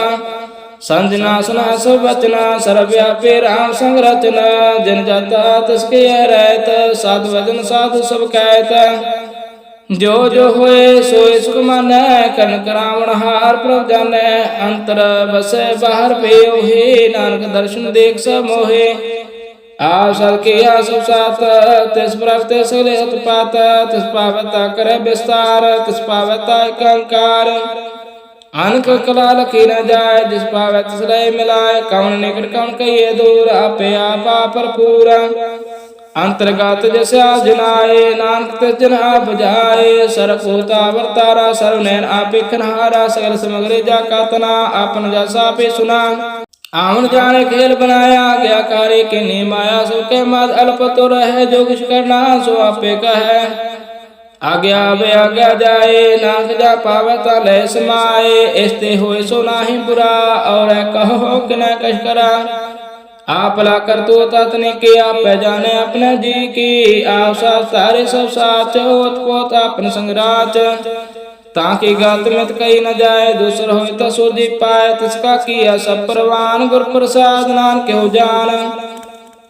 S1: संजना सुना सब वचना सर्वव्यापी राम संग रचना जन जाता तिसके रहत साधु वचन साधु सब कहत जो जो होए सोए सुख माने कन करावण हार प्रभु जाने अंतर बसे बाहर पे नानक दर्शन देख सब मोहे आशल किया सब साथ तिस प्राप्त सगले उत्पात तिस पावता करे विस्तार तिस पावता कंकार अनक कला लखी न जाए जिस पावे तिस लय मिलाए कौन निकट कौन कहिए दूर आपे आपा भरपूर अंतर्गत जैसे आजनाए नानक तिस जन आप जाए सरपूता वर्तारा सर्वनैन आपे खनहारा सगल समग्रे जाका तना आपन जैसा पे सुना आवन जाने खेल बनाया गया कार्य के नियम आया सो के मद अल्प तो रहे जो कुछ करना सो आपे कहे आज्ञा बे आज्ञा जाए नाथ जा पावता ले समाए ऐसे होए सो नाही बुरा और कहो कि न कश करा आप ला कर तो तने के आप जाने अपने जी की आशा सारे सब साच होत पोत अपन संगराच ताकि गात मत कही न जाए दूसर हो तो सोधी पाए तिसका किया सब परवान गुर प्रसाद नान क्यों जान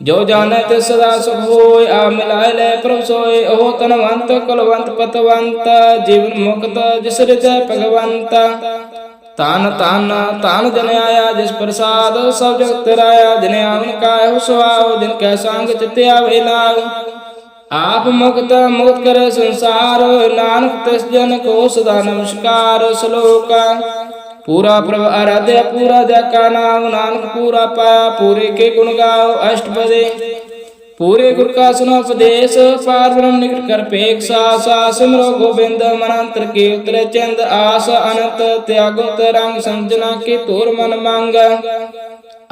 S1: जो जाने ते सदा सुख होय आ मिलाए ले प्रभु सोय ओ तनवंत कुलवंत पतवंत जीवन मुक्त जिस हृदय भगवंत तान तान तान जन आया जिस प्रसाद सब जगत राया जिन्हें आवन का हो सुहाओ जिनके संग चित्त आवे लाओ आप मुक्त मुक्त करे संसार नानक तिस जन को सदा नमस्कार श्लोक पूरा प्रभ आराध्य पूरा जका नाम नानक पूरा पाया पूरे के गुण गाओ अष्टपदे पूरे गुर का सुनो उपदेश, पार ब्रह्म निकट कर पेक्षा। सा सिमरो गोबिंद मनांतर के उतरे चंद आस। अनंत त्यागो तरंग समझना की तोर मन मांग।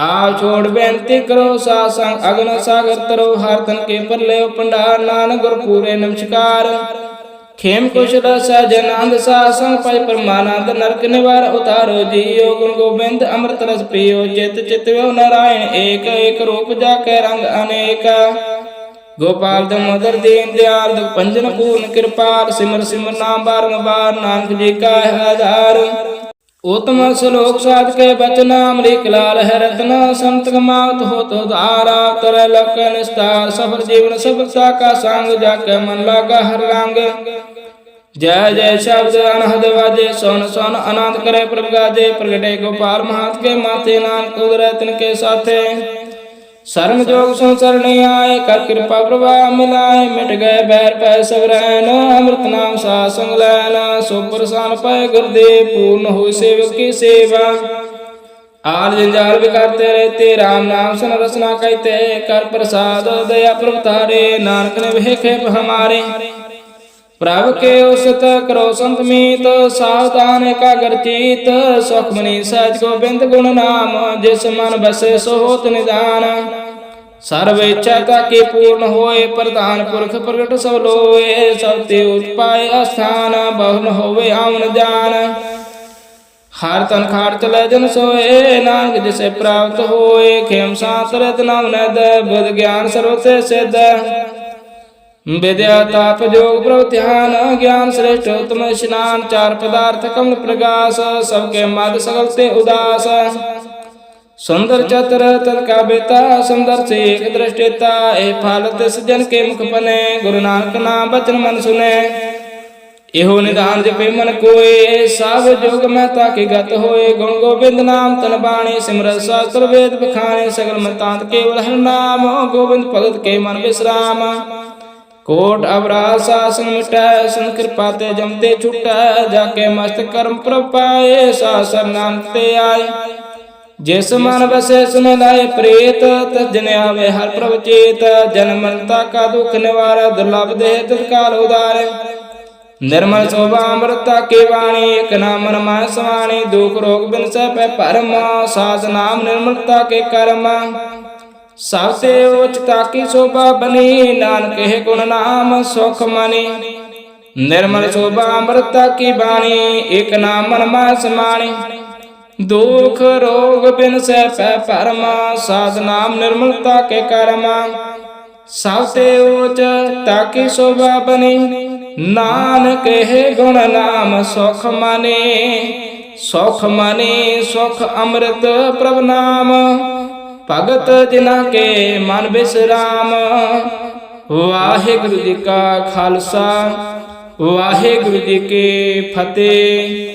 S1: आप छोड़ बेनती करो सासंग अग्न सागर तरो। हर तन के पर ले पंडार, नानक गुर पूरे नमस्कार। खेम कुशल सहजन आनंद सासंग पाई परमानंद। नरक निवार उतारो जियो, गुण गोबिंद अमृत रस पियो। चित चितव्यो नारायण एक, एक रूप जाके रंग अनेक। गोपाल दामोदर दीन दयाल, दुख भंजन पूर्ण कृपाल। सिमर सिमर नाम बारंबार, नानक जी का है आधार। उत्तम श्लोक साध के बचन, अमरीक लाल है रत्न। संत कमावत हो तो धारा, तरह लक निस्तार। सफल जीवन सफलता का संग, जाके मन लागा हर रंग। जय जय शब्द अनहद बाजे, सोन सोन आनंद करे प्रभ गाजे। प्रगटे गोपाल महात के माथे, नानक उदर तिनके साथे। शरण जोग संसरणी आए, कर कृपा प्रभा मिलाए। मिट गए बैर पै सब रैन, अमृत नाम सा संग लैन। सो प्रसान पाए गुरुदेव, पूर्ण हो सेवक की सेवा। आल जंजाल बिकारते रहते, राम नाम सन रसना कहते। कर प्रसाद दया प्रभु तारे, नानक ने भेखे हमारे। प्रभु के उसित करो संत मीत, सावधान एकाग्र चित। सुख मनी सहज गोबिंद गुण नाम, जिस मन बसे सो होत निदान। सर्व इच्छा ताकि पूर्ण होए, प्रधान पुरख प्रगट सब लोए। सब ते पाए स्थान, बहुन होवे आवन जान। हर तन खाट चले जन सोए, नानक जिसे प्राप्त होए। खेम सात रत नाम नद, बुद्ध ज्ञान सर्वसे सिद्ध। विद्या ताप जोग प्रभु ध्यान, ज्ञान श्रेष्ठ उत्तम स्नान। चार पदार्थ कमल प्रकाश, सबके मद सकल ते उदास। सुंदर चतर तत्का बेता, सुंदर से एक दृष्टिता। ए फालत सजन के मुख बने, गुरु नानक नाम बचन मन सुने। एहो निधान जपे मन कोय, सब जोग में ताके गत होए। गुण गोविंद नाम तन बाणी, सिमरत शास्त्र वेद बखाने। सकल मतांत केवल हर नाम, गोविंद भगत के मन विश्राम। कोट अपराध शासन मिटाए, संत कृपा ते जमते छुटाए। जाके मस्त कर्म प्रभ पाए, शासन नानक ते आए। जिस मन बसे सुन लाए प्रेत, तस जन आवे हर प्रभ चेत। जन्म मरता का दुख निवारा, दुर्लभ देह तत्काल उदारे। निर्मल शोभा अमृता की वाणी, एक नाम मन माय समाणी। दुख रोग बिन सह परम, साध नाम निर्मलता के कर्म। सबसे उच्चता की शोभा बनी, नानक है गुण नाम सुख मनी। निर्मल शोभा अमृता की वाणी, एक नाम मन माय समाणी। दुख रोग बिन से परम, साध नाम निर्मलता के कर्म। सबसे उच्चता की शोभा बनी, नानक है गुण नाम सुख मनी। सुख मनी सुख अमृत प्रभ नाम, भगत जिना के मन विश्राम। वाहिगुरु जी का खालसा, वाहिगुरु जी की फतेह।